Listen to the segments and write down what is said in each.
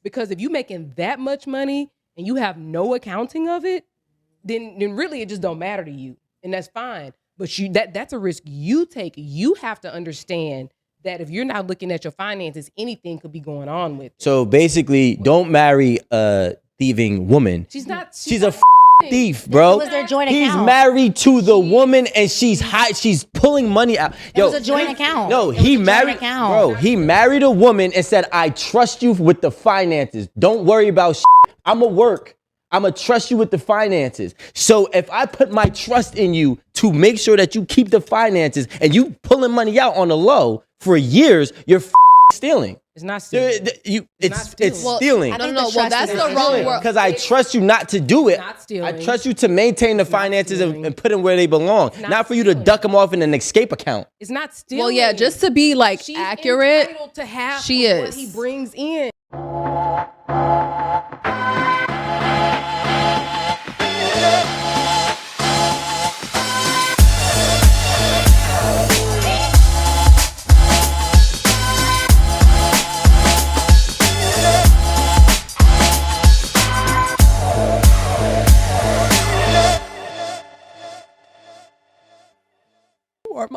Because if you making that much money and you have no accounting of it, then really it just don't matter to you. And that's fine. But that's a risk you take. You have to understand that if you're not looking at your finances, anything could be going on with it. So basically, don't marry a thieving woman. She's a thief, bro. It was their joint He's account. married to the woman and she's high. She's pulling money out. It was a joint account. No, he married, bro. He married a woman and said, "I trust you with the finances. Don't worry about shit. I'ma work. I'ma trust you with the finances. So if I put my trust in you to make sure that you keep the finances and you pulling money out on the low for years, you're stealing." It's not stealing. It's stealing. No. Well, that's the wrong word. Because I trust you not to do it. Not stealing. I trust you to maintain the finances and put them where they belong. Not for you to duck them off in an escape account. It's not stealing. Well, yeah, just to be like She's accurate, entitled to half she of is. what he brings in.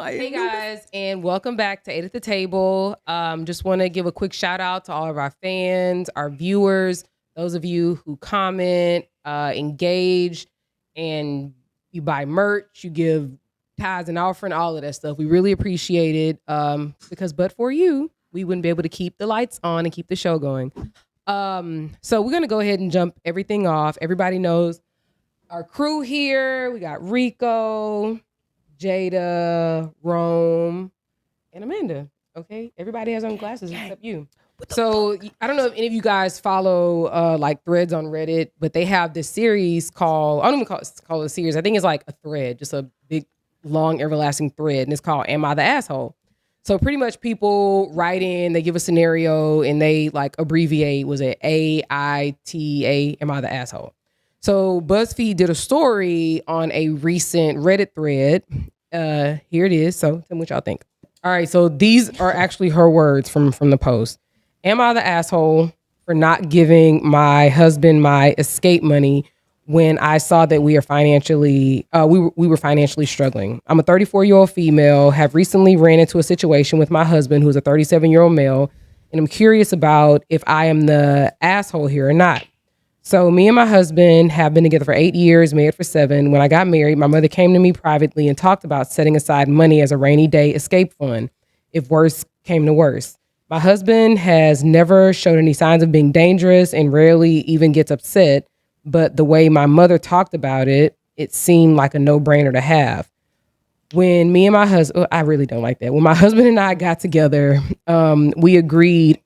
Hey guys, and welcome back to 8 at the Table. Just want to give a quick shout out to all of our fans, our viewers, those of you who comment, engage, and you buy merch, you give tithes and offering, all of that stuff. We really appreciate it because but for you, we wouldn't be able to keep the lights on and keep the show going. So we're going to go ahead and jump everything off. Everybody knows our crew here. We got Rico, Jada, Rome, and Amanda. Okay, everybody has on glasses except you. So I don't know if any of you guys follow like threads on Reddit, but they have this series called, I don't even call it a series. I think it's like a thread, just a big, long, everlasting thread, and it's called "Am I the Asshole?" So pretty much people write in, they give a scenario, and they like abbreviate. Was it AITA? Am I the asshole? So BuzzFeed did a story on a recent Reddit thread. Here it is. So tell me what y'all think. All right. So these are actually her words from the post. Am I the asshole for not giving my husband my escape money when I saw that we were financially struggling? I'm a 34-year-old female, have recently ran into a situation with my husband, who's a 37-year-old male, and I'm curious about if I am the asshole here or not. So me and my husband have been together for 8 years, married for 7. When I got married, my mother came to me privately and talked about setting aside money as a rainy day escape fund if worse came to worse. My husband has never showed any signs of being dangerous and rarely even gets upset, but the way my mother talked about it, it seemed like a no-brainer to have. When me and my husband, I really don't like that. When my husband and I got together, we agreed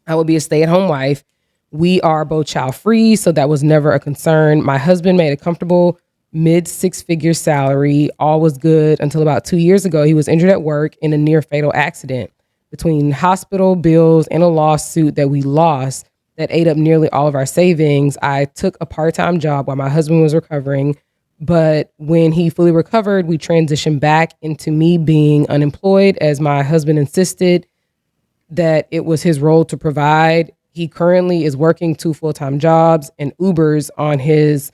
I would be a stay-at-home wife. We are both child-free, so that was never a concern. My husband made a comfortable mid-six-figure salary. All was good until about 2 years ago. He was injured at work in a near-fatal accident. Between hospital bills and a lawsuit that we lost that ate up nearly all of our savings, I took a part-time job while my husband was recovering. But when he fully recovered, we transitioned back into me being unemployed as my husband insisted that it was his role to provide. He currently is working 2 full-time jobs and Ubers on his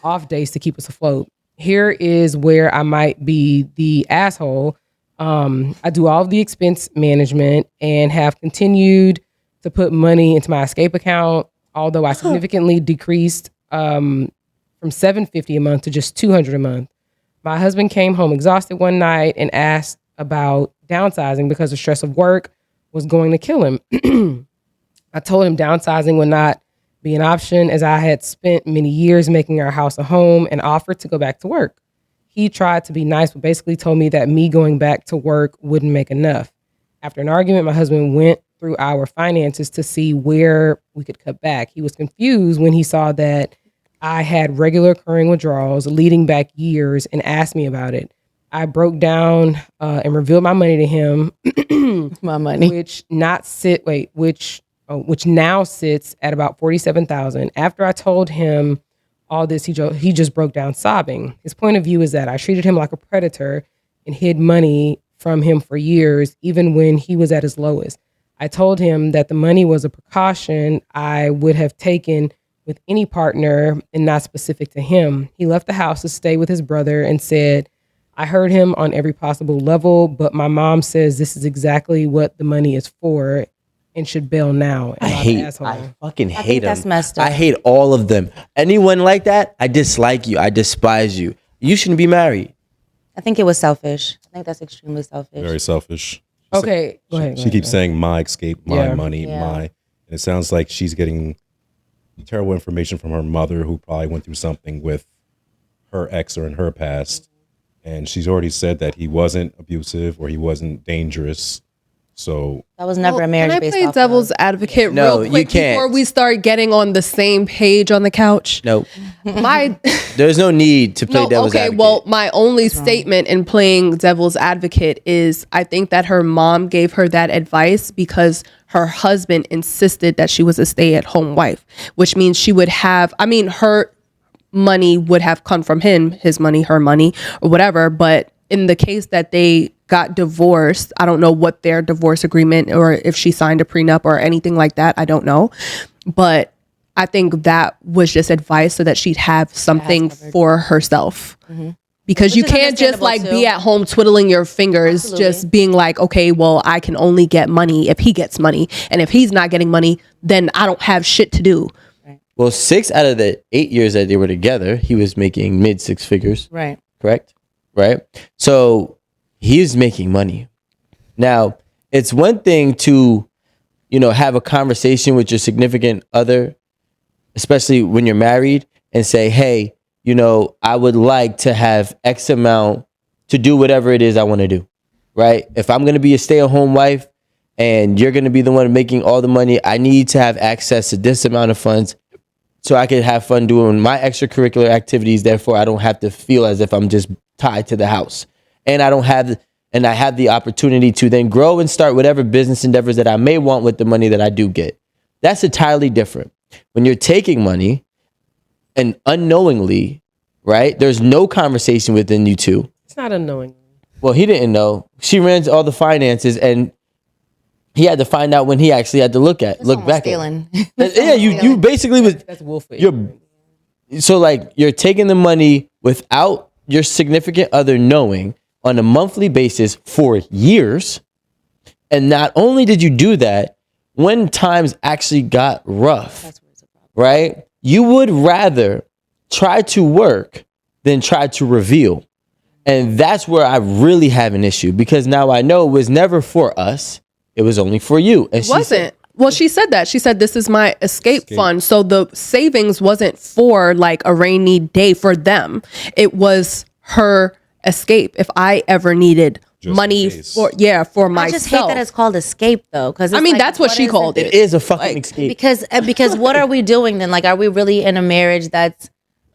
off days to keep us afloat. Here is where I might be the asshole. I do all of the expense management and have continued to put money into my escape account, although I significantly decreased from $750 a month to just $200 a month. My husband came home exhausted one night and asked about downsizing because the stress of work was going to kill him. I told him downsizing would not be an option as I had spent many years making our house a home and offered to go back to work. He tried to be nice, but basically told me that me going back to work wouldn't make enough. After an argument, my husband went through our finances to see where we could cut back. He was confused when he saw that I had regular occurring withdrawals leading back years and asked me about it. I broke down and revealed my money to him. My money. Which now sits at about $47,000. After I told him all this, he just broke down sobbing. His point of view is that I treated him like a predator and hid money from him for years, even when he was at his lowest. I told him that the money was a precaution I would have taken with any partner and not specific to him. He left the house to stay with his brother and said, I heard him on every possible level, but my mom says this is exactly what the money is for and should bail now. I fucking hate them. That's messed up. I hate all of them. Anyone like that, I dislike you. I despise you. You shouldn't be married. I think it was selfish. I think that's extremely selfish. Very selfish. Okay, go ahead. She keeps saying my escape, my Yeah. money, my. And it sounds like she's getting terrible information from her mother, who probably went through something with her ex or in her past. And she's already said that he wasn't abusive or he wasn't dangerous. So That was never a marriage Can I based play off devil's love. advocate No, real you quick can't. before we start getting on the same page on the couch? No, My there's no need to play devil's advocate. well, my only statement in playing devil's advocate is I think that her mom gave her that advice because her husband insisted that she was a stay-at-home wife, which means she would have, her money would have come from him, his money, her money, or whatever. But in the case that they got divorced, I don't know what their divorce agreement or if she signed a prenup or anything like that. I don't know. But I think that was just advice so that she'd have something for herself. Because Which you is can't just like understandable, be too. at home twiddling your fingers, Absolutely. just being like, okay, well, I can only get money if he gets money. And if he's not getting money, then I don't have shit to do. Well, 6 out of the 8 years that they were together, he was making mid 6 figures. Right. Correct? Right? So he's making money. Now, it's one thing to, have a conversation with your significant other, especially when you're married, and say, hey, I would like to have X amount to do whatever it is I want to do. Right? If I'm going to be a stay-at-home wife and you're going to be the one making all the money, I need to have access to this amount of funds so I can have fun doing my extracurricular activities. Therefore, I don't have to feel as if I'm just tied to the house. And I have the opportunity to then grow and start whatever business endeavors that I may want with the money that I do get. That's entirely different. When you're taking money and unknowingly, right? There's no conversation within you two. It's not unknowing. Well, he didn't know. She ran all the finances and he had to find out when he actually had to look back Stealing. at. Yeah, you basically was. That's Willful. So like you're taking the money without your significant other knowing on a monthly basis for years. And not only did you do that, when times actually got rough, right? You would rather try to work than try to reveal. And that's where I really have an issue, because now I know it was never for us. It was only for you. And It wasn't. Well, she said that. She said, this is my escape fund. So the savings wasn't for like a rainy day for them. It was her escape if I ever needed Just money in case. for myself. I just hate that it's called escape though, because that's what she called it is a fucking escape. Because what are we doing then? Like, are we really in a marriage that's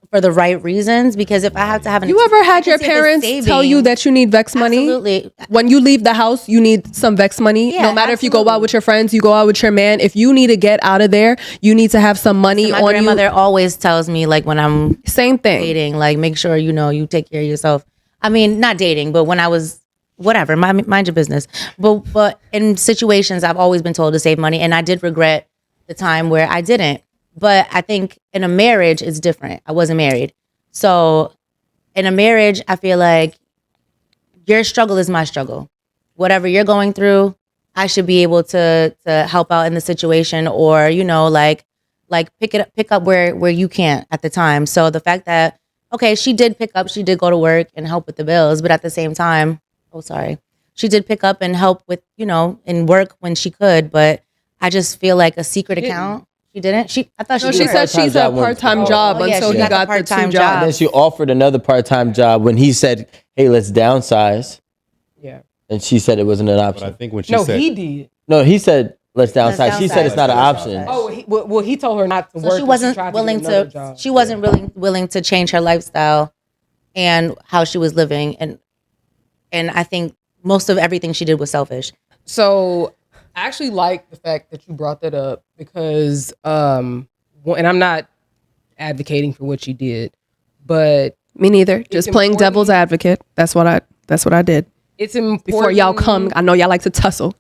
for the right reasons? Because if I have to have You ever had your parents tell you that you need Vex money? Absolutely. When you leave the house, you need some Vex money. Yeah, No matter if you go absolutely. out with your friends, you go out with your man. If you need to get out of there, you need to have some money My on grandmother you. always tells me, like, when I'm Same thing. dating, like, make sure you take care of yourself. I mean, not dating, but when I was whatever, mind your business. But in situations, I've always been told to save money, and I did regret the time where I didn't. But I think in a marriage, it's different. I wasn't married. So in a marriage, I feel like your struggle is my struggle. Whatever you're going through, I should be able to help out in the situation, or, like pick up where you can't at the time. So the fact that, okay, she did go to work and help with the bills, but at the same time, she did pick up and help with, and work when she could, but I just feel like a secret account. She didn't? I thought she No, did. she said she's a part-time job Oh, yeah, until she he got the got the part-time two job. And then jobs. she offered another part-time job when he said, hey, let's downsize. Yeah. And she said it wasn't an But I option. think when she No, said, he did. No, he said, let's downsize. Let's She said it's not an downsize. option. Oh, he told her not to work. So she and wasn't tried willing get another to. job. She wasn't really willing to change her lifestyle and how she was living, and I think most of everything she did was selfish. So I actually like the fact that you brought that up because, and I'm not advocating for what she did, but Me neither. Just playing important. devil's advocate. That's what I did. it's important Before y'all come, I know y'all like to tussle.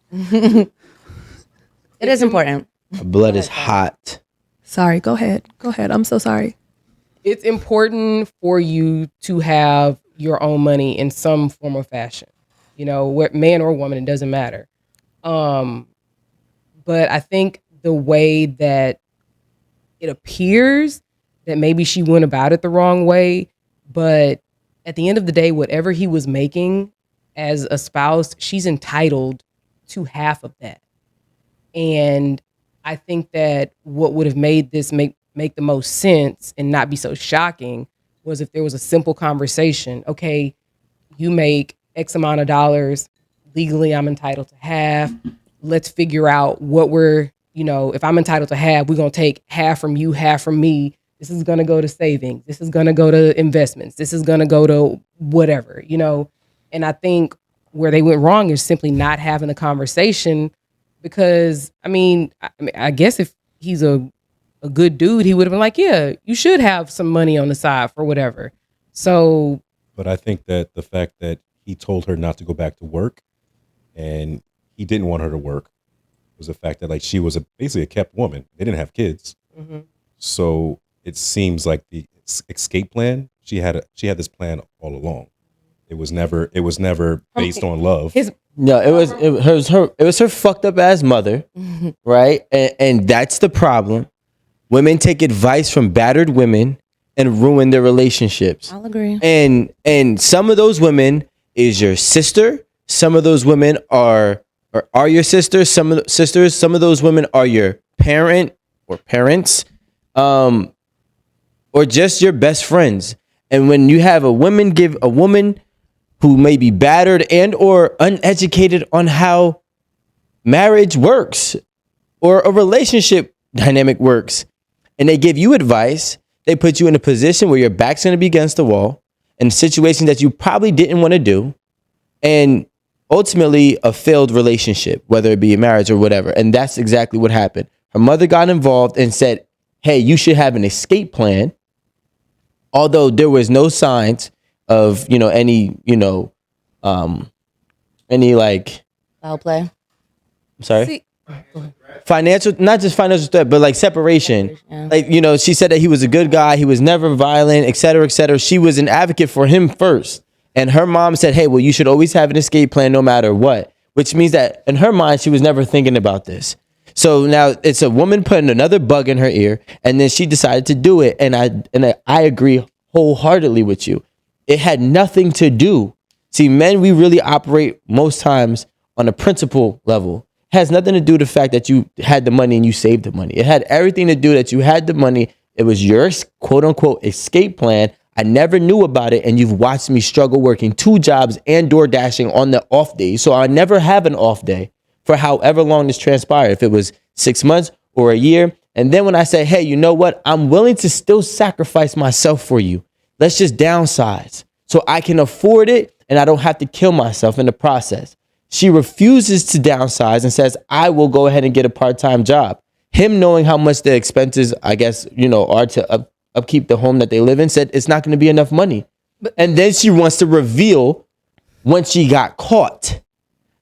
It is important. Blood is hot. Sorry, go ahead. Go ahead. I'm so sorry. It's important for you to have your own money in some form or fashion. You know, man or woman, it doesn't matter. But I think the way that it appears that maybe she went about it the wrong way, but at the end of the day, whatever he was making as a spouse, she's entitled to half of that. And I think that what would have made this make the most sense and not be so shocking was if there was a simple conversation. Okay, you make X amount of dollars. Legally, I'm entitled to half. Let's figure out what if I'm entitled to half, we're going to take half from you, half from me. This is going to go to savings. This is going to go to investments. This is going to go to whatever, And I think where they went wrong is simply not having a conversation because, I guess if he's a good dude, he would have been like, yeah, you should have some money on the side for whatever. So. But I think that the fact that he told her not to go back to work and he didn't want her to work was the fact that like she was basically a kept woman. They didn't have kids. Mm-hmm. So it seems like the escape plan, she had this plan all along. It was never based on love. It was her fucked up ass mother, right? And that's the problem. Women take advice from battered women and ruin their relationships. I'll agree. And some of those women is your sister. Some of those women are your sisters. Some of those women are your parent or parents, or just your best friends. And when you have a woman who may be battered and or uneducated on how marriage works or a relationship dynamic works, and they give you advice, they put you in a position where your back's going to be against the wall in a situation that you probably didn't want to do, and ultimately a failed relationship, whether it be a marriage or whatever. And that's exactly what happened. Her mother got involved and said, hey, you should have an escape plan. Although there was no signs of, any like foul play. I'm sorry. Financial, not just financial threat, but like separation. Yeah. Like, she said that he was a good guy. He was never violent, et cetera, et cetera. She was an advocate for him first. And her mom said, hey, well, you should always have an escape plan no matter what, which means that in her mind, she was never thinking about this. So now it's a woman putting another bug in her ear, and then she decided to do it. And I agree wholeheartedly with you. It had nothing to do. See, men, we really operate most times on a principle level. It has nothing to do with the fact that you had the money and you saved the money. It had everything to do that you had the money. It was your quote unquote escape plan. I never knew about it, and you've watched me struggle working 2 jobs and door dashing on the off days. So I never have an off day for however long this transpired, if it was 6 months or a year. And then when I say, hey, you know what? I'm willing to still sacrifice myself for you. Let's just downsize so I can afford it and I don't have to kill myself in the process. She refuses to downsize and says, I will go ahead and get a part-time job. Him knowing how much the expenses, I guess, are to upkeep the home that they live in, said it's not going to be enough money. And then she wants to reveal when she got caught.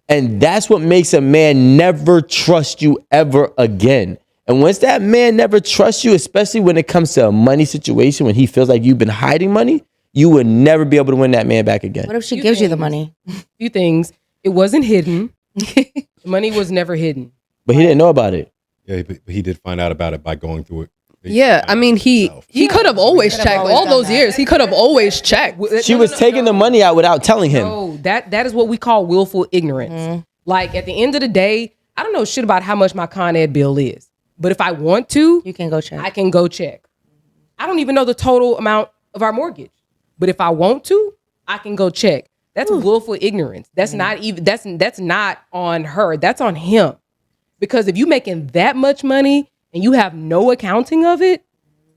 And that's what makes a man never trust you ever again. And once that man never trusts you, especially when it comes to a money situation, when he feels like you've been hiding money, you would never be able to win that man back again. What if she gives you the money? Few things. It wasn't hidden. The money was never hidden. But he didn't know about it. Yeah, but he did find out about it by going through it. Yeah, I mean, he could have always checked all those years. He could have always checked. She was taking the money out without telling him. No, that is what we call willful ignorance. Mm-hmm. Like at the end of the day, I don't know shit about how much my Con Ed bill is. But if I want to, you can go check. I can go check. I don't even know the total amount of our mortgage. But if I want to, I can go check. That's willful ignorance. That's not even that's not on her. That's on him. Because if you're making that much money and you have no accounting of it,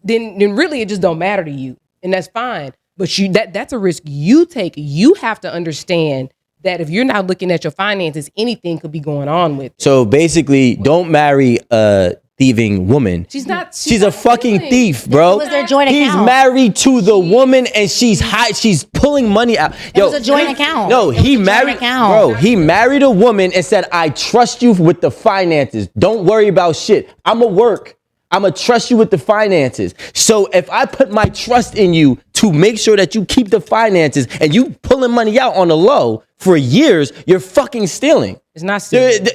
then really it just don't matter to you. And that's fine. But that's a risk you take. You have to understand that if you're not looking at your finances, anything could be going on with it. So basically, don't marry a thieving woman. She's not. She's a not fucking stealing. thief, bro. It was their joint He's account. married to the woman and she's she's pulling money out. It was a joint account. No, It was he a joint married, account. bro. He married a woman and said, "I trust you with the finances. Don't worry about shit. I'ma work. I'ma trust you with the finances. So if I put my trust in you to make sure that you keep the finances and you pulling money out on the low for years, you're fucking stealing. It's not stealing.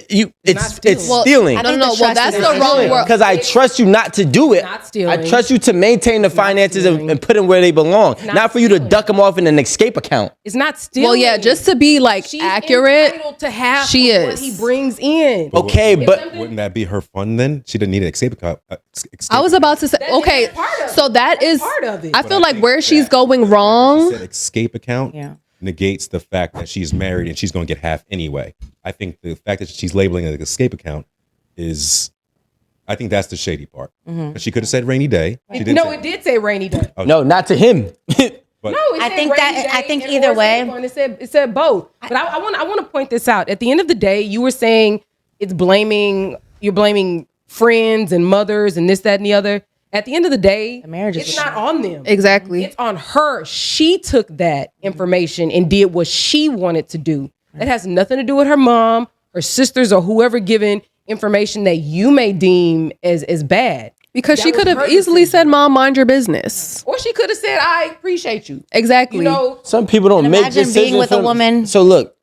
It's stealing. I No, think no, the well, trust that's is the wrong stealing. word. Because I trust you not to do it. Not stealing. I trust you to maintain the finances and put them where they belong. Not for you to stealing. duck them off in an escape account. It's not stealing. Well, yeah, just to be like She's accurate. entitled to half She of what is. he brings in. Okay, but Wouldn't that be her fund then? She didn't need an escape account. I was about to say, okay, that's part of so it. that That's is part of it. I But feel I like think where she's that- going She wrong. said escape account Yeah. negates the fact that she's married and she's going to get half anyway. I think the fact that she's labeling it an escape account is, I think that's the shady part. But she could have said rainy day. She didn't No, say- it did say rainy day. no, not to him. But No, it I said think rainy that- I day think and either or way- safe one. It said both. But I want to point this out. At the end of the day, you were saying you're blaming friends and mothers and this, that, and the other. At the end of the day, marriage is it's just- not on them. Exactly. It's on her. She took that information and did what she wanted to do. That has nothing to do with her mom, her sisters, or whoever given information that you may deem as bad. Because That she was could have her easily decision. said, "Mom, mind your business." Or she could have said, I appreciate you. Exactly. You know, Some people don't And make imagine decisions being with a woman- So look.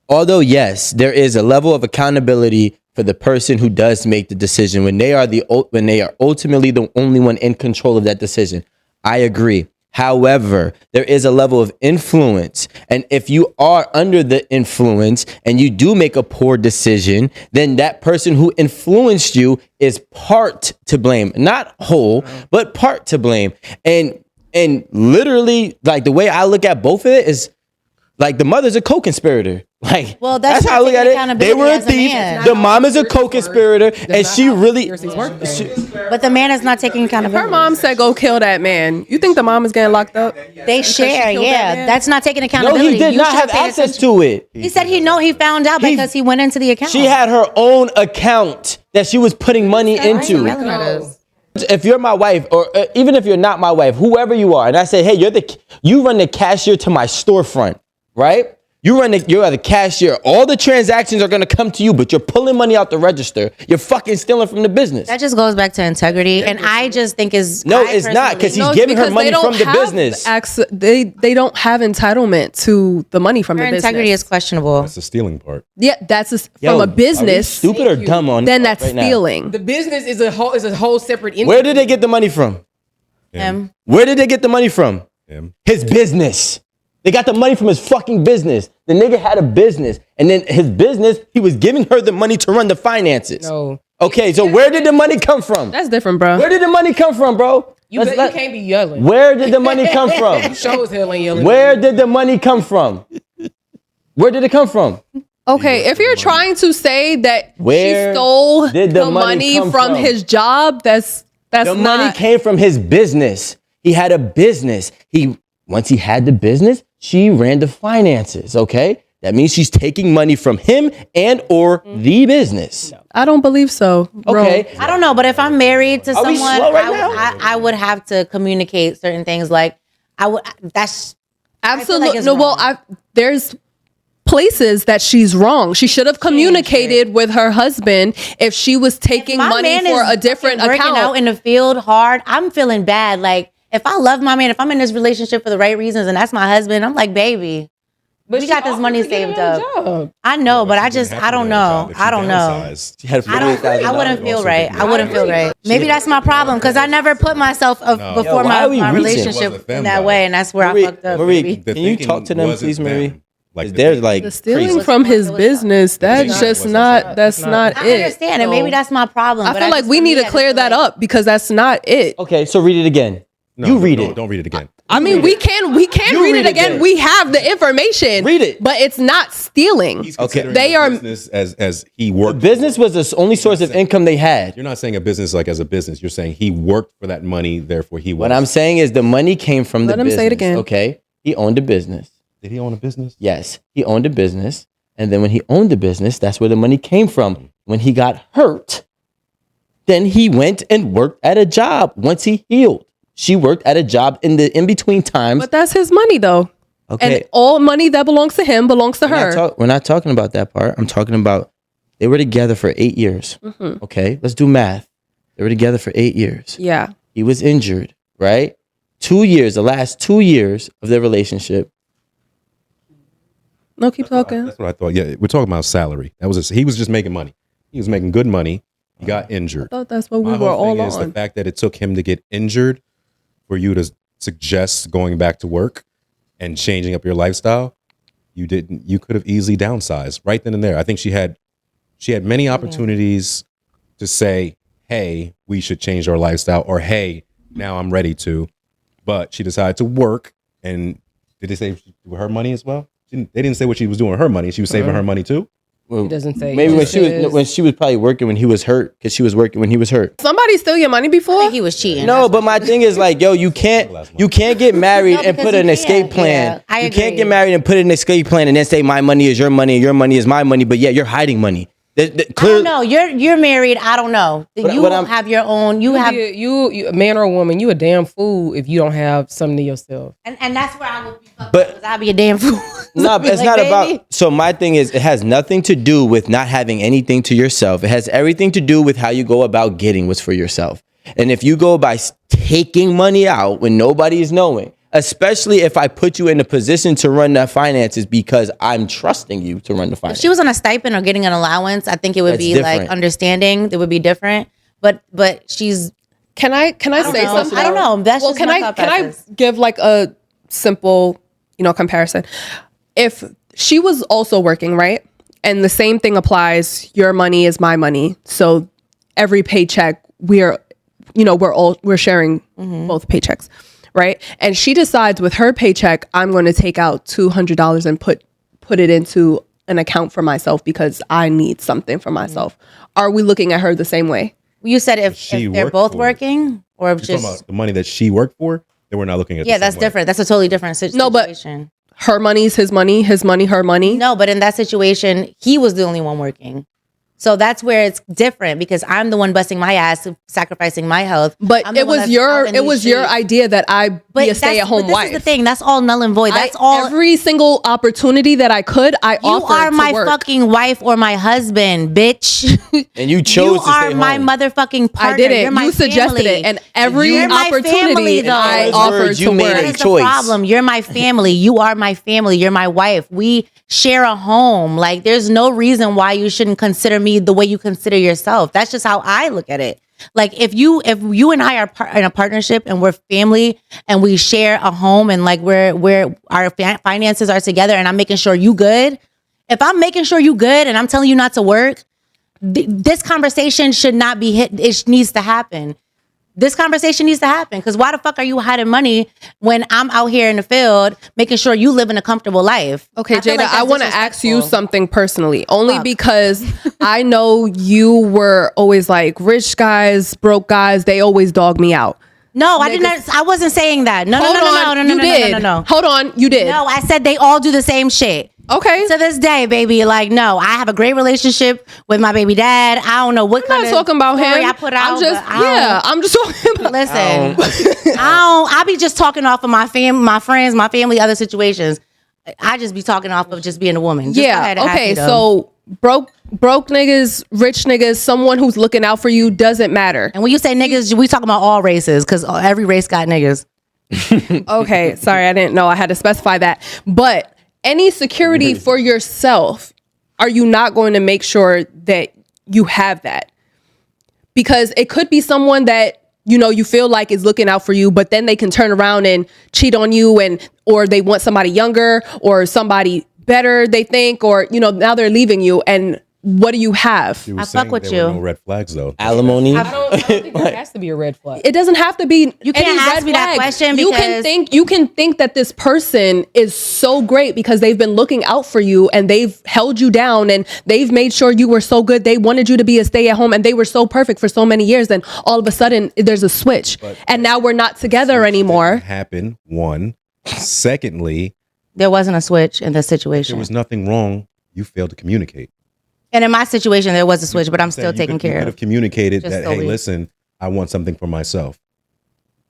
Although yes, there is a level of accountability for the person who does make the decision when they are ultimately the only one in control of that decision. I agree. However, there is a level of influence. And if you are under the influence and you do make a poor decision, then that person who influenced you is part to blame. Not whole, but part to blame. And literally, like the way I look at both of it is like the mother's a co-conspirator. Like, Well, that's how I look not at taking it. They accountability were a as a thief. man. The mom is a co-conspirator, and she really. But the man is not taking accountability. Her mom said, "Go kill that man." You think the mom is getting locked up? They share, killed that yeah. man? That's not taking No, accountability. he did You not should have pay access attention. to it. He said he found out because he went into the account. She had her own account that she was putting money into. Yelling at us. If you're my wife, or even if you're not my wife, whoever you are, and I say, hey, you run the cashier to my storefront, right? You're the cashier. All the transactions are gonna come to you, but you're pulling money out the register. You're fucking stealing from the business. That just goes back to integrity, and I just think is No, it's not, 'cause personally- he's giving her money from the business. They don't have entitlement to the money from her the business. integrity is questionable. that's the stealing part. Yeah, that's Yo, from a are we business. stupid or dumb on Then that's right now? stealing. the business is a whole separate entity. Where did they get the money from? Him. Where did they get the money from? Him. His business. They got the money from his fucking business. The nigga had a business, and then his business, he was giving her the money to run the finances. No. Okay, so where did the money come from? That's different, bro. Where did the money come from, bro? You can't be yelling. Where did the money come from? Show as hell ain't yelling. Where did the money come from? Where did it come from? Okay, if you're trying to say that Where she stole did the money come from from? his job, that's The not. money came from his business. He had a business. Once he had the business, she ran the finances, okay? That means she's taking money from him and or the business. I don't believe so. Bro. Okay. I don't know, but if I'm married to Are we someone, slow right now? I would have to communicate certain things. Like I would. That's Absolutely. it's No, well, wrong. there's places that she's wrong. She should have communicated with her husband if she was taking my money man for is a different fucking working account. out in the field hard. I'm feeling bad. Like if I love my man, if I'm in this relationship for the right reasons, and that's my husband, I'm like, baby, But we she got this offered money to get saved another up. job. I know, but I She didn't just, have I to don't get a job know. if she I don't know. downsized. She had I wouldn't feel Also right. didn't I wouldn't feel right. Maybe that's my problem because I never put myself before Yo, why my are we reaching? relationship It wasn't them, in that though. way, and that's where I fucked up. Marie, baby. The can you thinking talk to them, wasn't please, Marie? them. Like Because the they're thinking- like The stealing crazy. from his business, that's It's just not- not, that's not I it. understand, and maybe that's my problem. I but feel like just we for need me, to I clear just that feel like- up because that's not it. Okay, so read it again. No, you no, read no, it. Don't read it again. I mean, we can You read it again. We have the information. Read it. But it's not stealing. He's Okay. considering They the are- business as he The worked. business was the only source of income they had. You're not saying a business like as a business. You're saying he worked for that money, therefore he was. What I'm saying is the money came from the Let him business. say it again. Okay, he owned a business. Did he own a business? Yes, he owned a business, and then when he owned the business, that's where the money came from. When he got hurt, Then he went and worked at a job once he healed. She worked at a job in the in-between times. But that's his money, though. Okay. And all money that belongs to him belongs to her. We're not talking about that part. I'm talking about they were together for 8 years. Mm-hmm. Okay, let's do math. They were together for 8 years. Yeah. He was injured, right? 2 years, the last 2 years of their relationship. No, keep talking. That's what I thought. Yeah, we're talking about salary. He was just making money. He was making good money. He got injured. I thought that's what we My were whole all thing is on. the fact that it took him to get injured for you to suggest going back to work and changing up your lifestyle. You didn't. You could have easily downsized right then and there. I think she had many opportunities to say, "Hey, we should change our lifestyle," or "Hey, now I'm ready to." But she decided to work. And did they say with her money as well? They didn't say what she was doing with her money. She was saving her money too. Well, It doesn't say. Maybe when It she was probably working when he was hurt, because she was working when he was hurt. Somebody steal your money I before? think he was cheating. No, but my thing is like, yo, you can't get married and because put you an escape can't. plan. Yeah, I you can't agree. get married and put an escape plan and then say my money is your money and your money is my money. But yeah, you're hiding money. I don't know. You're married. I don't know. You but I'm- have your own. You have, you a man or a woman, you a damn fool if you don't have something to yourself. and that's where I would be. But- I'll be a damn fool. No, I'll be it's like, not baby. about. So my thing is, it has nothing to do with not having anything to yourself. It has everything to do with how you go about getting what's for yourself. And if you go by taking money out when nobody is knowing, especially if I put you in a position to run the finances because I'm trusting you to run the If finances. she was on a stipend or getting an allowance, I think it would That's be different. like understanding. It would be different. But she's. Can I say know. something? I don't know. That's well, just can my I thought can I process. give like a simple, comparison? If she was also working, right? And the same thing applies, your money is my money. So every paycheck we're sharing both paychecks, right? And she decides with her paycheck, I'm going to take out $200 and put it into an account for myself because I need something for myself. Are we looking at her the same way? You said if She they're worked both for it. working or if You're talking just. about the money that she worked for. Then we're not looking at. Yeah, the same that's way. different. That's a totally different situation. No, but- Her money's his money, her money. No, but in that situation, he was the only one working. So that's where it's different because I'm the one busting my ass, sacrificing my health. But I'm the it one was that's out in these your streets. idea that I be a stay-at-home This wife. is the thing. That's all null and void. That's all. Every single opportunity that I could, I You offered are to my work. fucking wife or my husband, bitch. and you chose You to stay are my home. motherfucking partner. I didn't. You're my You suggested family. it, and every You're my opportunity family, though. I In those offered words, to you made work. a That is the choice. problem. You're my family. You are my family. You're my wife. We share a home. Like, there's no reason why you shouldn't consider me the way you consider yourself. That's just how I look at it. Like, if you and I are in a partnership and we're family and we share a home and like we're our finances are together and I'm making sure you good. If I'm making sure you good and I'm telling you not to work, this conversation should not be hit. It needs to happen. This conversation needs to happen because why the fuck are you hiding money when I'm out here in the field making sure you live in a comfortable life? Okay, I feel Jada, like I that's want to ask you disrespectful. something personally, only Fuck. because I know you were always like rich guys, broke guys. They always dog me out. No, I did not. I wasn't saying that. No, Hold on, no, you did. no. Hold on, you did. No, I said they all do the same shit. Okay. To this day, baby, like, no, I have a great relationship with my baby dad. I don't know what I'm kind not of talking about story him. I put out. I'm just, but I don't- I'm just talking about. Listen, I be just talking off of my friends, my family, other situations. I just be talking off of just being a woman. Just go Yeah. ahead and ask Okay. me, though. So broke niggas, rich niggas, someone who's looking out for you doesn't matter. And when you say niggas, we talking about all races because every race got niggas. Okay. Sorry, I didn't know I had to specify that. But any security for yourself, are you not going to make sure that you have that? Because it could be someone that you feel like is looking out for you, but then they can turn around and cheat on you, or they want somebody younger or somebody better, they think, or now they're leaving you, and what do you have? She was I fuck saying with there were you. no red flags though. Alimony. I don't think there has to be a red flag. It doesn't have to be. You can't any ask red me that flag. question you because- can think that this person is so great because they've been looking out for you and they've held you down and they've made sure you were so good. They wanted you to be a stay at home and they were so perfect for so many years. Then all of a sudden there's a switch, and now we're not together anymore. Happen. One. Secondly, There wasn't a switch in this situation. there was nothing wrong. You failed to communicate. And in my situation, there was a switch, but I'm still taking care You could of. have communicated Just that, so hey, we- listen, I want something for myself.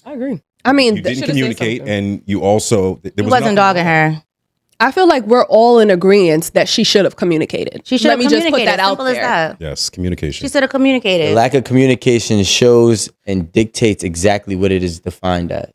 I agree. I mean, You didn't should've said communicate, something. and you also there He was wasn't nothing dogging wrong. her. I feel like we're all in agreement that she should have communicated. She should Let have me just put communicated. that out Simple as there. that. Yes, communication. She should have The communicated. lack of communication shows and dictates exactly what it is defined as.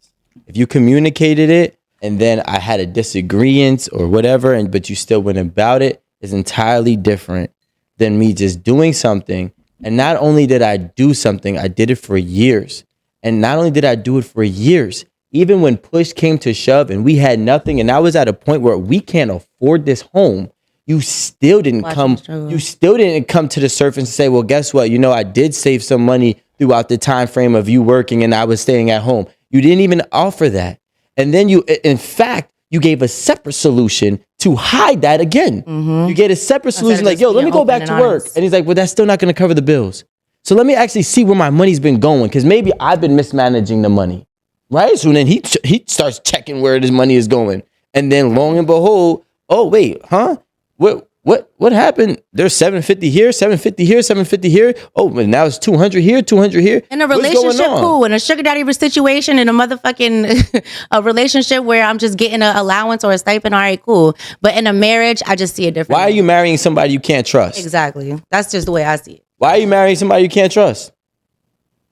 If you communicated it and then I had a disagreement or whatever, but you still went about it, is entirely different than me just doing something. And not only did I do something, I did it for years. And not only did I do it for years, even when push came to shove and we had nothing, and I was at a point where we can't afford this home, you still didn't Watch come. me struggle. You still didn't come to the surface and say, "Well, guess what? You know, I did save some money throughout the time frame of you working, and I was staying at home." You didn't even offer that, and then you, in fact, you gave a separate solution to hide that again. You gave a separate solution, of like, just "Yo, let being me go open back and to work," honest. and he's like, "Well, that's still not going to cover the bills. So let me actually see where my money's been going, because maybe I've been mismanaging the money." Right? So then he starts checking where his money is going. And then lo and behold, oh wait, huh? What happened? There's 750 here, 750 here, 750 here. Oh, but now it's 200 here, 200 here. In a What's going relationship, on? cool. In a sugar daddy situation, in a motherfucking a relationship where I'm just getting an allowance or a stipend, all right, cool. But in a marriage, I just see it differently. Why are you marrying somebody you can't trust? Exactly. That's just the way I see it. Why are you marrying somebody you can't trust?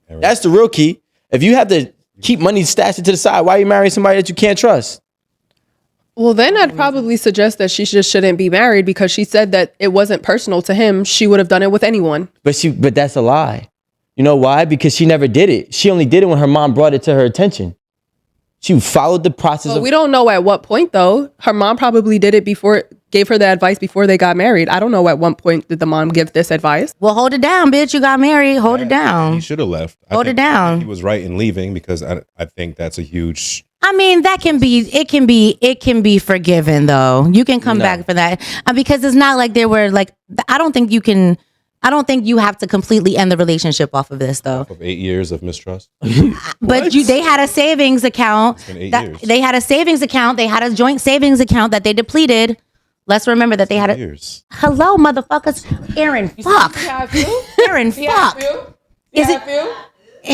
That's the real key. If you have to keep money stashed to the side, why are you marrying somebody that you can't trust? Well, then I'd probably suggest that she just shouldn't be married, because she said that it wasn't personal to him. She would have done it with anyone. But that's a lie. You know why? Because she never did it. She only did it when her mom brought it to her attention. She followed the process But of we don't know at what point, though. Her mom probably did it before, gave her the advice before they got married. I don't know at what point did the mom give this advice. Well, hold it down, bitch. You got married. Hold it down. He should have left. Hold it down. He was right in leaving, because I think that's a huge. I mean, that can be, it can be forgiven though. You can come back for that. Because it's not like there were like, I don't think you have to completely end the relationship off of this though. Of 8 years of mistrust. But they had a savings account. been 8 years. They had a savings account. They had a joint savings account that they depleted. Let's remember that they had a, Years. hello, motherfuckers. Aaron, fuck. See how I feel? Aaron, See how I fuck. feel? Is See it- how I feel?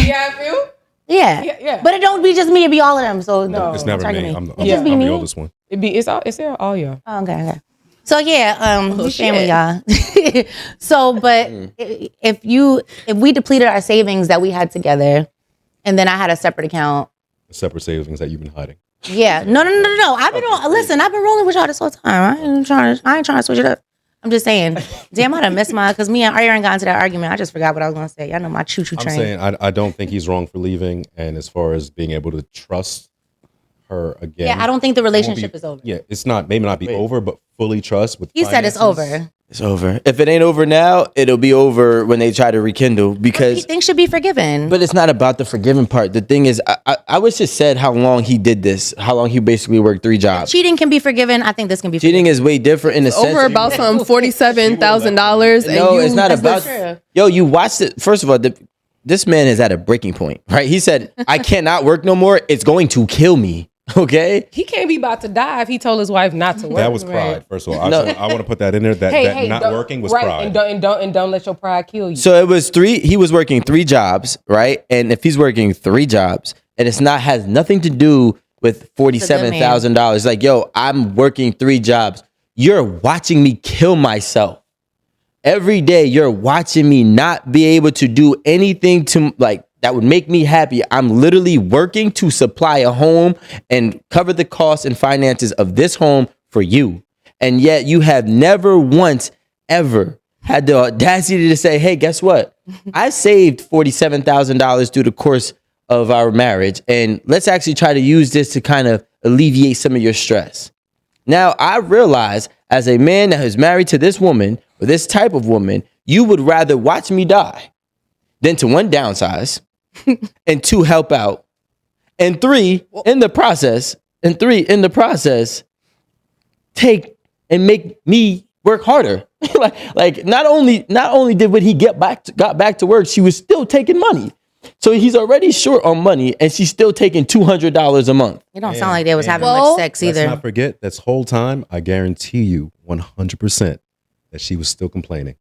See how I feel? Yeah. Yeah. But it don't be just me, it be all of them. So no, It's never target me. me. I'm It just be the me. oldest one. It's there all y'all. Oh, okay. So yeah, we family, shit. y'all. So, but if we depleted our savings that we had together, and then I had a separate account. Separate savings that you've been hiding. Yeah, no. I've been listen. I've been rolling with y'all this whole time. I ain't trying to switch it up. I'm just saying. Damn, I done missed mine because me and Aaron got into that argument. I just forgot what I was gonna say. Y'all know my choo choo I'm train. saying I don't think he's wrong for leaving, and as far as being able to trust her again. Yeah, I don't think the it won't relationship be- is over. Yeah, it's not maybe not be over, but fully trust with. He said it's finances. over. it's over. If it ain't over now, it'll be over when they try to rekindle, because Things should be forgiven. but it's not about the forgiving part. The thing is, I wish it said how long he did this, how long he basically worked 3 jobs. Cheating can be forgiven. I think this can be forgiven. Cheating is way different in the sense. Over about some $47,000. No, it's not That's about. not true. Yo, you watched it. First of all, this man is at a breaking point, right? He said, "I cannot work no more. It's going to kill me." Okay. He can't be about to die if he told his wife not to work. That was pride. First of all, No. I want to put that in there. That not don't- working was right, pride. And don't let your pride kill you. So it was 3. He was working 3 jobs, right? And if he's working 3 jobs, and it's not has nothing to do with $47,000, like, yo, I'm working 3 jobs. You're watching me kill myself. Every day you're watching me not be able to do anything to like that would make me happy. I'm literally working to supply a home and cover the costs and finances of this home for you. And yet you have never once ever had the audacity to say, hey, guess what? I saved $47,000 through the course of our marriage. And let's actually try to use this to kind of alleviate some of your stress. Now, I realize as a man that is married to this woman or this type of woman, you would rather watch me die than to 1, downsize, and 2, help out, and 3, in the process, take and make me work harder. like not only did when he got back to work, she was still taking money. So he's already short on money, and she's still taking $200 a month. It don't sound like they was having Well, much sex Let's either. not forget this whole time. I guarantee you, 100%, that she was still complaining.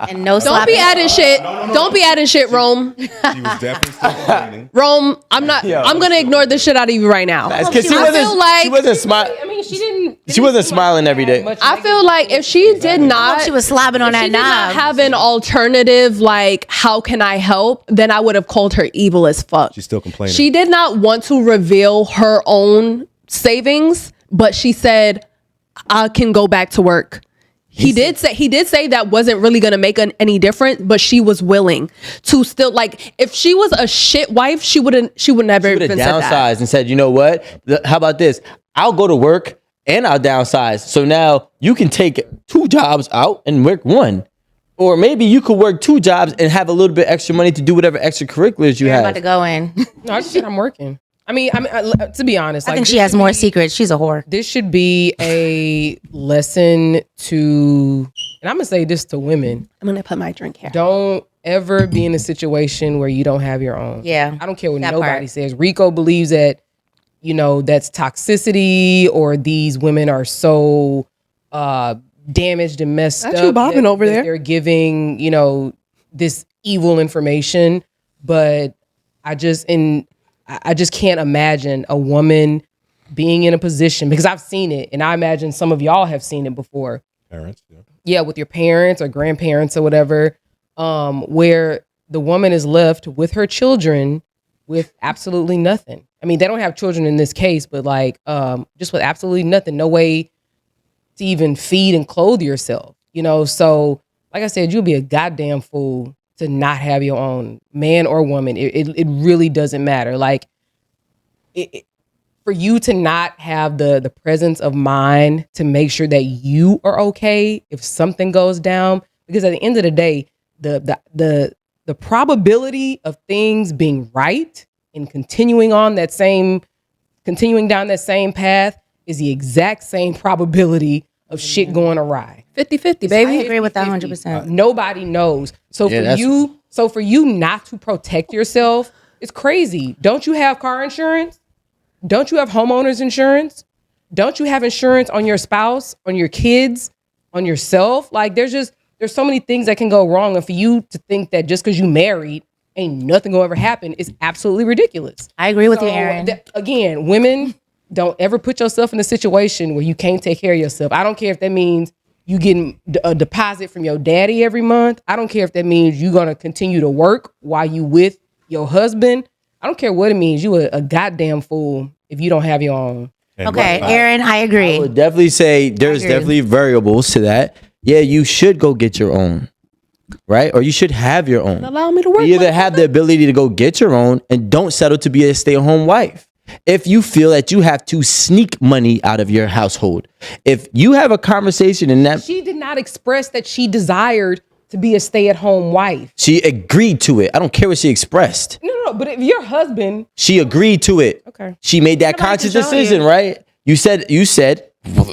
And no Don't slapping. be adding shit. Don't be adding shit, Rome. She was definitely still complaining. Rome, I'm gonna ignore the shit out of you right now. That's 'cause she wasn't smiling. I mean, she didn't. She wasn't smiling every day. I feel like if she did not, She was slapping on if that she did not knob. have an alternative, like, how can I help? Then I would have called her evil as fuck. She's still complaining. She did not want to reveal her own savings, but she said, I can go back to work. He did say that wasn't really going to make any difference, but she was willing to still, like, if she was a shit wife, she would never She would have even said that. downsized and said, you know what? How about this? I'll go to work and I'll downsize. So now you can take 2 jobs out and work 1. Or maybe you could work 2 jobs and have a little bit extra money to do whatever extracurriculars you You're have. about to go in. No, I just said I'm working. I mean, to be honest, I like, think this she has should more be- secrets. She's a whore. This should be a lesson to, and I'm gonna say this to women: I'm going to put my drink here. don't ever be in a situation where you don't have your own. Yeah, I don't care what that nobody part. says. Rico believes that, that's toxicity, or these women are so damaged and messed Not up. you bobbing that- over that there. They're giving, this evil information. But I just can't imagine a woman being in a position, because I've seen it, and I imagine some of y'all have seen it before. Parents, yeah. Yeah, with your parents or grandparents or whatever, where the woman is left with her children with absolutely nothing. I mean, they don't have children in this case, but like, just with absolutely nothing, no way to even feed and clothe yourself, So, like I said, you'll be a goddamn fool to not have your own, man or woman. It really doesn't matter. Like, for you to not have the presence of mind to make sure that you are okay if something goes down, because at the end of the day, the probability of things being right and continuing down that same path is the exact same probability of shit going awry. 50-50, I baby. agree with that 100%. Nobody knows. So for you not to protect yourself, it's crazy. Don't you have car insurance? Don't you have homeowners insurance? Don't you have insurance on your spouse, on your kids, on yourself? Like, there's so many things that can go wrong. And for you to think that just because you married, ain't nothing gonna ever happen is absolutely ridiculous. I agree with you, Erin. Again, women, don't ever put yourself in a situation where you can't take care of yourself. I don't care if that means you getting a deposit from your daddy every month. I don't care if that means you're gonna continue to work while you with your husband. I don't care what it means. You a goddamn fool if you don't have your own. And Okay, right- Erin, I agree. I would definitely say there's agree. definitely variables to that. Yeah, you should go get your own, right? Or you should have your own. Allow me to work. You either have the ability to go get your own and don't settle to be a stay-at-home wife. If you feel that you have to sneak money out of your household, if you have a conversation in that She did not express that she desired to be a stay-at-home wife. she agreed to it. I don't care what she expressed. No, but if your husband, She agreed to it. Okay. She made that Nobody conscious can tell decision, you. right? You said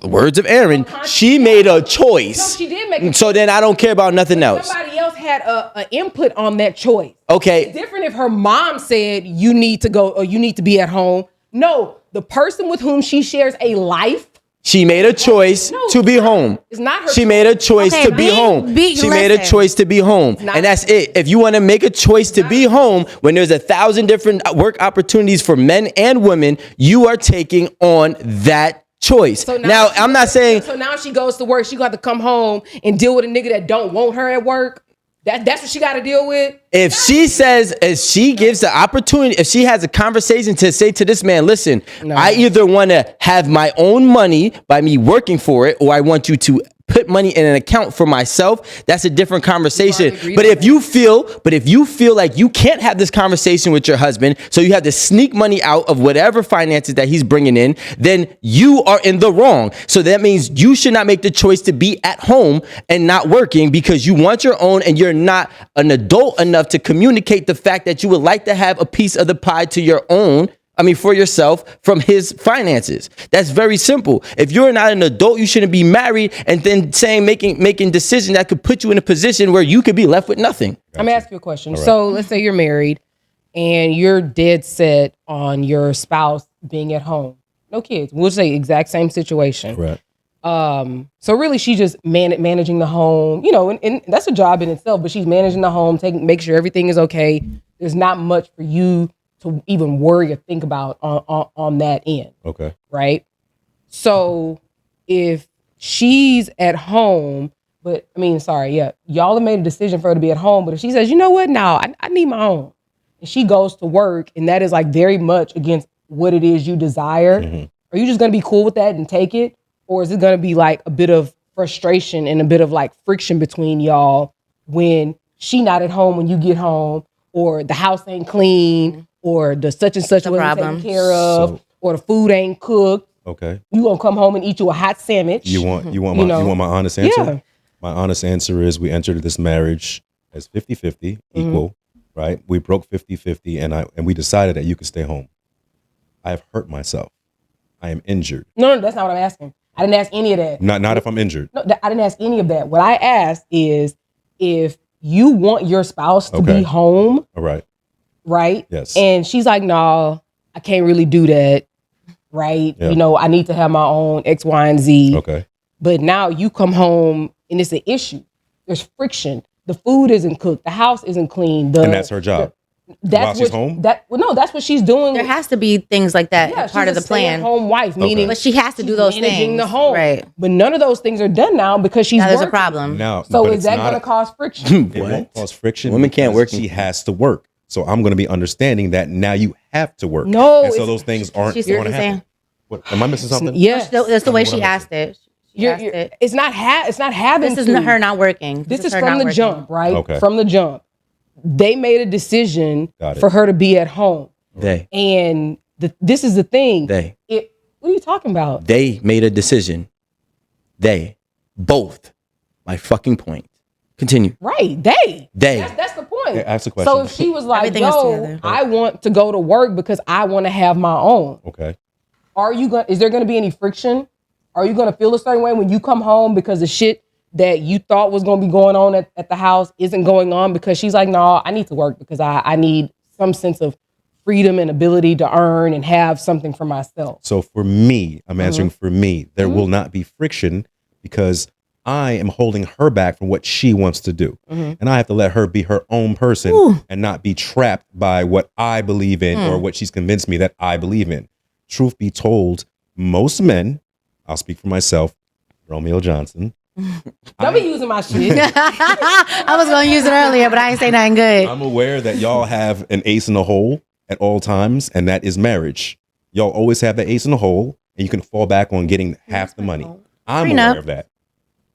words of Erin. She made a choice. No, she did make a So then I don't care about nothing else. somebody else had a input on that choice. Okay. It's different if her mom said you need to go or you need to be at home. No, the person with whom she shares a life. She made a choice No, to be home. It's not her She made a choice Okay, to be home. She made a listen. choice to be home. not- And that's it. If you want to make a choice to be home when there's 1,000 different work opportunities for men and women, you are taking on that choice. So now she I'm not goes- saying So now she goes to work. She got to come home and deal with a nigga that don't want her at work. That's what she got to deal with. if she says, if she gives the opportunity, if she has a conversation to say to this man, listen, I either want to have my own money by me working for it, or I want you to put money in an account for myself, that's a different conversation. agreed But on if you feel like you can't have this conversation with your husband, so you have to sneak money out of whatever finances that he's bringing in, then you are in the wrong. So that means you should not make the choice to be at home and not working because you want your own and you're not an adult enough to communicate the fact that you would like to have a piece of the pie to your own. For yourself from his finances. That's very simple. If you're not an adult, you shouldn't be married and then making decisions that could put you in a position where you could be left with nothing. I'm gonna ask you a question. So let's say you're married and you're dead set on your spouse being at home. No kids. We'll say exact same situation. Right. So really, she's just managing the home, and that's a job in itself. But she's managing the home, make sure everything is okay. There's not much for you to even worry or think about on that end. Okay. Right. So if she's at home, y'all have made a decision for her to be at home. But if she says, you know what, now I need my own, and she goes to work, and that is like very much against what it is you desire, are you just gonna be cool with that and take it? Or is it gonna be like a bit of frustration and a bit of like friction between y'all when she not at home when you get home, or the house ain't clean, or the such and such wasn't taken care of, or the food ain't cooked? Okay. You gonna come home and eat you a hot sandwich? You want my honest answer? Yeah. My honest answer is we entered this marriage as 50-50, equal, right? We broke 50-50 and we decided that you could stay home. I have hurt myself. I am injured. No, that's not what I'm asking. I didn't ask any of that. Not if I'm injured. No, I didn't ask any of that. What I asked is if you want your spouse to be home. All right. Right? Yes. And she's like, no, I can't really do that. Right? Yeah. I need to have my own X, Y, and Z. Okay. But now you come home and it's an issue. There's friction. The food isn't cooked. The house isn't clean. And that's her job. While she's home? That's what she's doing. There has to be things like that part of the plan. Home wife, meaning, but she has to do those things. Managing the home, right? But none of those things are done now because she's There's working. a problem. Now, so is that going to cause friction? It won't cause friction. Women can't work. She has to work. So I'm going to be understanding that now you have to work. No, and so those things aren't going to happen. What, am I missing something? Yes, that's the way she asked it. It's not having. This is her not working. This is from the jump, right? Okay. From the jump, they made a decision for her to be at home. And this is the thing. What are you talking about? They made a decision. They both. My fucking point. Continue. Right. They. That's the point. Ask the question. So if she was like, "Yo, I want to go to work because I want to have my own." Okay. Is there going to be any friction? Are you going to feel a certain way when you come home because the shit that you thought was going to be going on at the house isn't going on because she's like, no, I need to work because I need some sense of freedom and ability to earn and have something for myself. So for me, I'm answering for me, there will not be friction because I am holding her back from what she wants to do. And I have to let her be her own person and not be trapped by what I believe in or what she's convinced me that I believe in. Truth be told, most men, I'll speak for myself, Romeo Johnson. Don't be using my shit. I was going to use it earlier, but I ain't say nothing good. I'm aware that y'all have an ace in the hole at all times, and that is marriage. Y'all always have the ace in the hole, and you can fall back on getting half the money. I'm aware of that.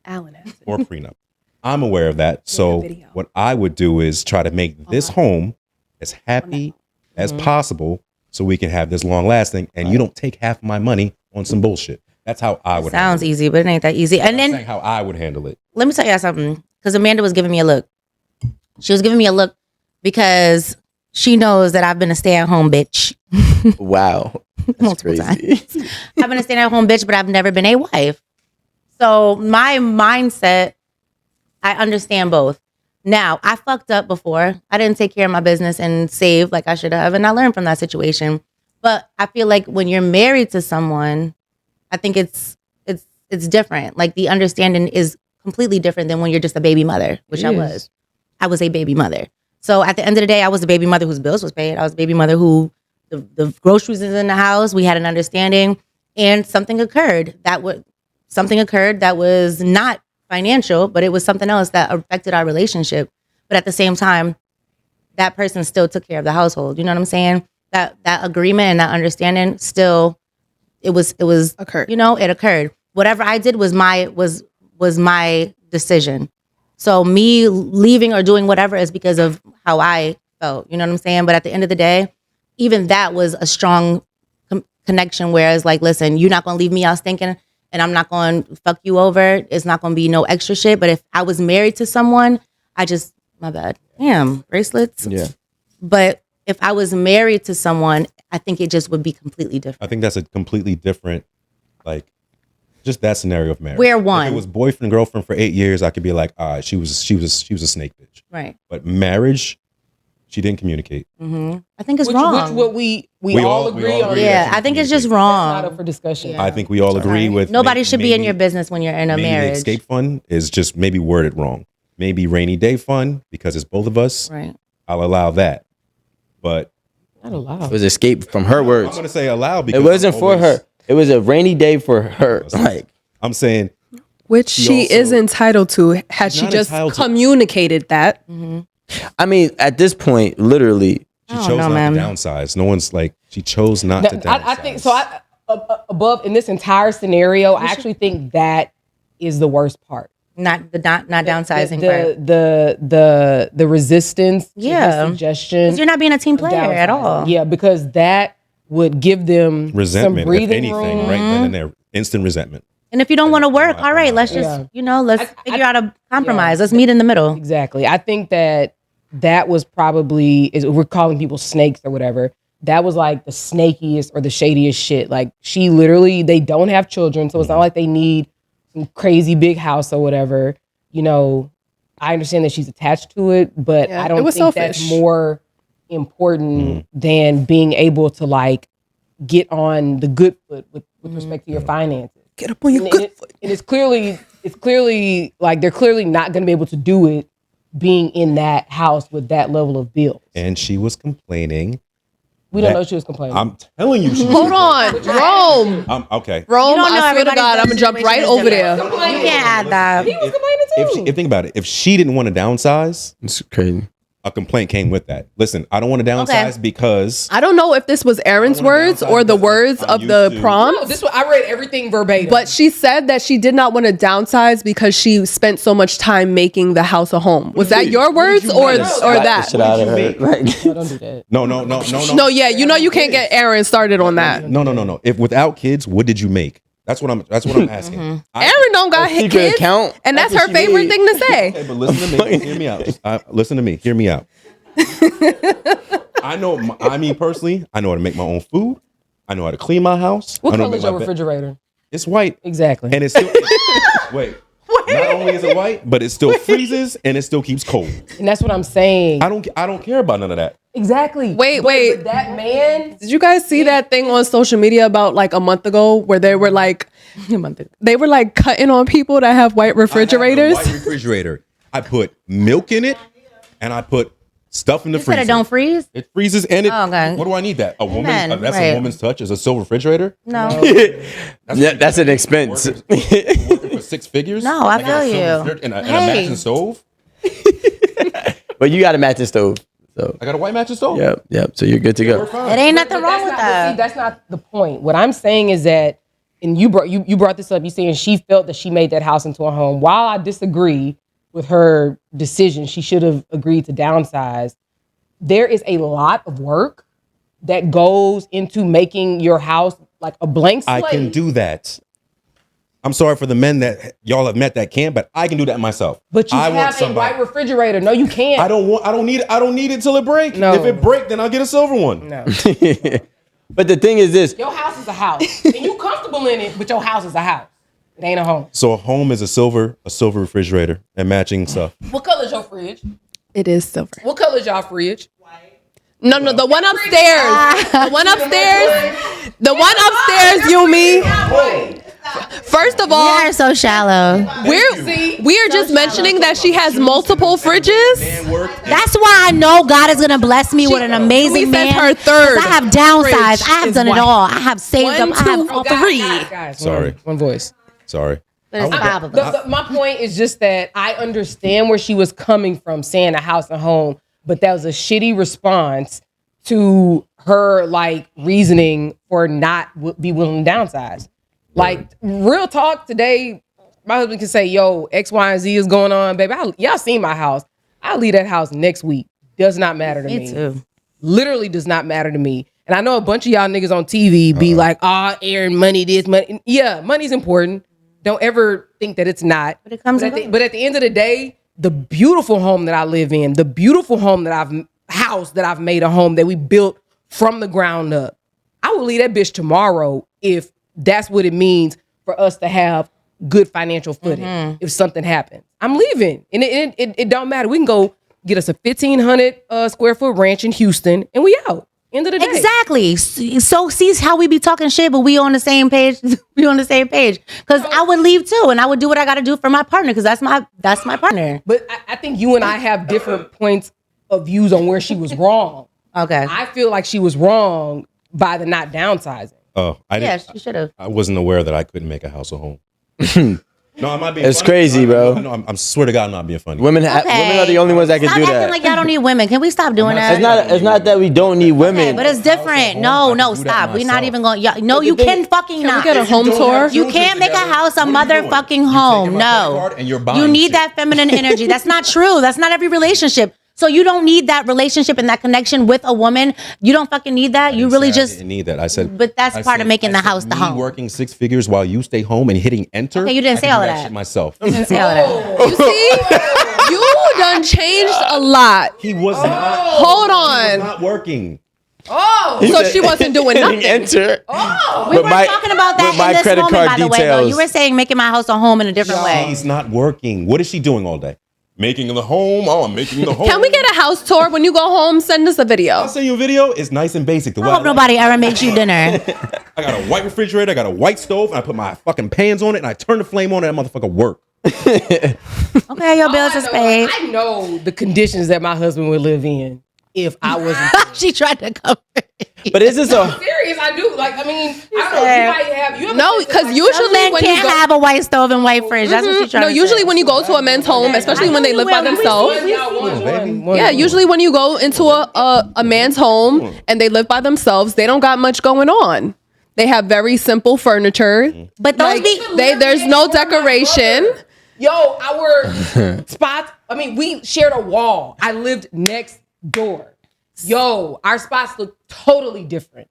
Alan has it. Or prenup. I'm aware of that. So what I would do is try to make this home as happy as possible so we can have this long lasting, and you don't take half of my money on some bullshit. That's how I would Sounds handle it. easy, but it ain't that easy. And I'm then saying how I would handle it. let me tell you something, because Amanda was giving me a look. She was giving me a look because she knows that I've been a stay-at-home bitch. Wow. That's Multiple crazy. times. I've been a stay-at-home bitch, but I've never been a wife. So my mindset, I understand both. Now, I fucked up before. I didn't take care of my business and save like I should have, and I learned from that situation. But I feel like when you're married to someone, I think it's different. Like the understanding is completely different than when you're just a baby mother, which I was. I was a baby mother. So at the end of the day, I was a baby mother whose bills was paid. I was a baby mother who the groceries is in the house. We had an understanding, and something occurred that was not financial, but it was something else that affected our relationship. But at the same time, that person still took care of the household. You know what I'm saying? That agreement and that understanding still, it was Occurred. You know, it occurred. Whatever I did was my decision. So me leaving or doing whatever is because of how I felt. You know what I'm saying? But at the end of the day, even that was a strong connection. Whereas, like, listen, you're not gonna leave me out stinking, and I'm not going to fuck you over. It's not going to be no extra shit. But if I was married to someone, my bad. Damn, bracelets. Yeah. But if I was married to someone, I think it just would be completely different. I think that's a completely different, like, just that scenario of marriage. Where one. If it was boyfriend, girlfriend for 8 years, I could be like, she was a snake bitch. Right. But marriage, She didn't communicate. I think it's Which wrong. what we all agree on. agree yeah, that she I think it's communicates. just That's wrong. not up for discussion. Yeah. I think we all agree with Nobody should be in maybe- your business when you're in a maybe marriage. the escape fund is just maybe worded wrong. Maybe rainy day fund because it's both of us. Right. I'll allow that. But Not allowed. It was escape from her I'm words. going to say allow because It wasn't I'm for always- her. It was a rainy day for her. Like, I'm saying Which she also- is entitled to had She's she not just entitled to- communicated that. I mean, at this point, literally, she I chose don't know, not man. to downsize. No one's like, she chose not to downsize. I think so. Above in this entire scenario, I actually think that is the worst part. Not downsizing part. The resistance to Yeah. the suggestion. 'Cause you're not being a team of player at downsizing. all. Yeah, because that would give them Resentment, some if breathing anything, room. right then and there. Instant resentment. And if you don't want to work, all right, let's just, Yeah. let's figure out a compromise. Let's meet in the middle. Exactly. I think that was probably, is we're calling people snakes or whatever. That was like the snakiest or the shadiest shit. Like she literally, they don't have children, so it's not like they need some crazy big house or whatever. You know, I understand that she's attached to it, but Yeah, I it don't was think selfish. that's more important than being able to like get on the good foot with respect to your finances. Get up on your And good foot. And it's clearly like they're clearly not going to be able to do it being in that house with that level of bills. And she was complaining. We don't That- know she was complaining. I'm telling you, she was Hold on, Rome. okay. Rome, You don't know I swear to everybody's God, I'm gonna jump situation right is over different. there. You can't add that. he was complaining too. Think about it. If she didn't want to downsize, it's crazy. a complaint came with that. Listen, I don't want to downsize because I don't know if this was Erin's I wanna words downsize or the because words I'm of used the to- prompt. No, this one, I read everything verbatim. But she said that she did not want to downsize because she spent so much time making the house a home. Was that your words or Slap that? the shit out of her. Like, no, don't do that. no. No, yeah, you know you can't get Erin started on that. No. If without kids, what did you make? That's what I'm asking. Erin don't got secret kids, account? and that's That's her what she favorite need. thing to say. Okay, but listen to me. Hear me out. Listen to me. Hear me out. I know. I mean, personally, I know how to make my own food. I know how to clean my house. What I know color how is to your make my bed. refrigerator? It's white, Exactly. and it's still. Wait. Not only is it white, but it still freezes and it still keeps cold. And that's what I'm saying. I don't care about none of that. Exactly. Wait, But wait. that man. Did you guys see that thing on social media about like a month ago where they were like cutting on people that have white refrigerators? I have a white refrigerator. I put milk in it, and I put stuff in the You said freezer. it don't freeze? It freezes, and it. Oh, okay. What do I need that? A woman. Amen. That's Right. a woman's touch. Is a silver refrigerator. No. yeah, that's an expense. Working for six figures. No, I get a feel silver you. refrigerator And a Hey. matching stove. But you got a matching stove. So, I got a white matching stove. yep. So you're good to go. It ain't nothing wrong with But that. see, that's not the point. What I'm saying is that, and you brought this up. You saying she felt that she made that house into a home. While I disagree with her decision, she should have agreed to downsize. There is a lot of work that goes into making your house like a blank slate. I can do that. I'm sorry for the men that y'all have met that can't, but I can do that myself. But you I want have a somebody- white refrigerator. No, you can't. I don't need it till it break. No. If it break, then I'll get a silver one. No. But the thing is this. Your house is a house. And you comfortable in it, but your house is a house. It ain't a home. So a home is a silver refrigerator and matching stuff. What color is your fridge? It is silver. What color is y'all fridge? No, the one upstairs. The one upstairs. The one upstairs, Yumi. First of We all, are so shallow. we are just mentioning that she has multiple fridges. That's why I know God is gonna bless me with an amazing Yumi said man. her third 'Cause I have downsized. fridge I have is done white. it all. I have saved One, up. I have two, all three. Guys, Sorry. One voice. Sorry. But it's five of us. My point is just that I understand where she was coming from saying a house and home, but that was a shitty response to her like reasoning for not be willing to downsize. Like real talk today, my husband can say, yo, X, Y, and Z is going on, baby. Y'all seen my house. I'll leave that house next week. Does not matter to me. Me too. Literally does not matter to me. And I know a bunch of y'all niggas on TV be like, Aaron, money this, money. Yeah, money's important. Don't ever think that it's not. But it comes and at the, goes. but at the end of the day, the beautiful home that I live in, the beautiful home that I've made a home that we built from the ground up. I will leave that bitch tomorrow if that's what it means for us to have good financial footing. If something happens, I'm leaving, and it don't matter. We can go get us a 1,500 square foot ranch in Houston, and we out. End of the day. Exactly. So see how we be talking shit, but we on the same page. We on the same page. Because I would leave too, and I would do what I got to do for my partner, because that's my partner. But I think you and I have different points of views on where she was wrong. Okay. I feel like she was wrong by the not downsizing. Oh, Yeah, she should have. I wasn't aware that I couldn't make a house a home. No, I'm not being It's funny. crazy, bro. No, I'm swear to God, I'm not being funny. Women are the only ones that can Stop do acting that. like y'all don't need women. Can we stop doing that? It's not that we don't need women. Okay, but it's different. No, stop. We're not even going. No, you can fucking not. we get a home tour? You can't make a house a motherfucking home. No. You need that feminine energy. That's not true. That's not every relationship. So you don't need that relationship and that connection with a woman. You don't fucking need that. You really I just didn't need that. I said, But that's part of making the house the me home. working 6 figures while you stay home and hitting enter. Okay, you didn't I say can all do of that. shit myself. You didn't say all that. You see, you done changed a lot. He was not. Hold He on. was not working. So she wasn't doing nothing. Enter. We were talking about that in this moment, by the way, though. You were saying making my house a home in a different way. He's not working. What is she doing all day? Making the home. Oh, I'm making the home. Can we get a house tour? When you go home, send us a video. I'll send you a video. It's nice and basic. The way I hope nobody ever makes you dinner. I got a white refrigerator. I got a white stove. And I put my fucking pans on it, and I turn the flame on, and that motherfucker work. Okay, your bills is paid. I know the conditions that my husband would live in if I wasn't. She tried to cover it. But is this a I'm serious. I do. Like, I mean, I don't know. You might have. You No, because A usually man when you can't go, have a white stove and white fridge. That's what she trying no, to usually say. when you go to a men's home, especially when they live by themselves. Yeah, usually when you go into a man's home and they live by themselves, they don't got much going on. They have very simple furniture. But those Like, be there's no decoration. Yo, our spots. I mean, we shared a wall. I lived next door. Yo, our spots look totally different.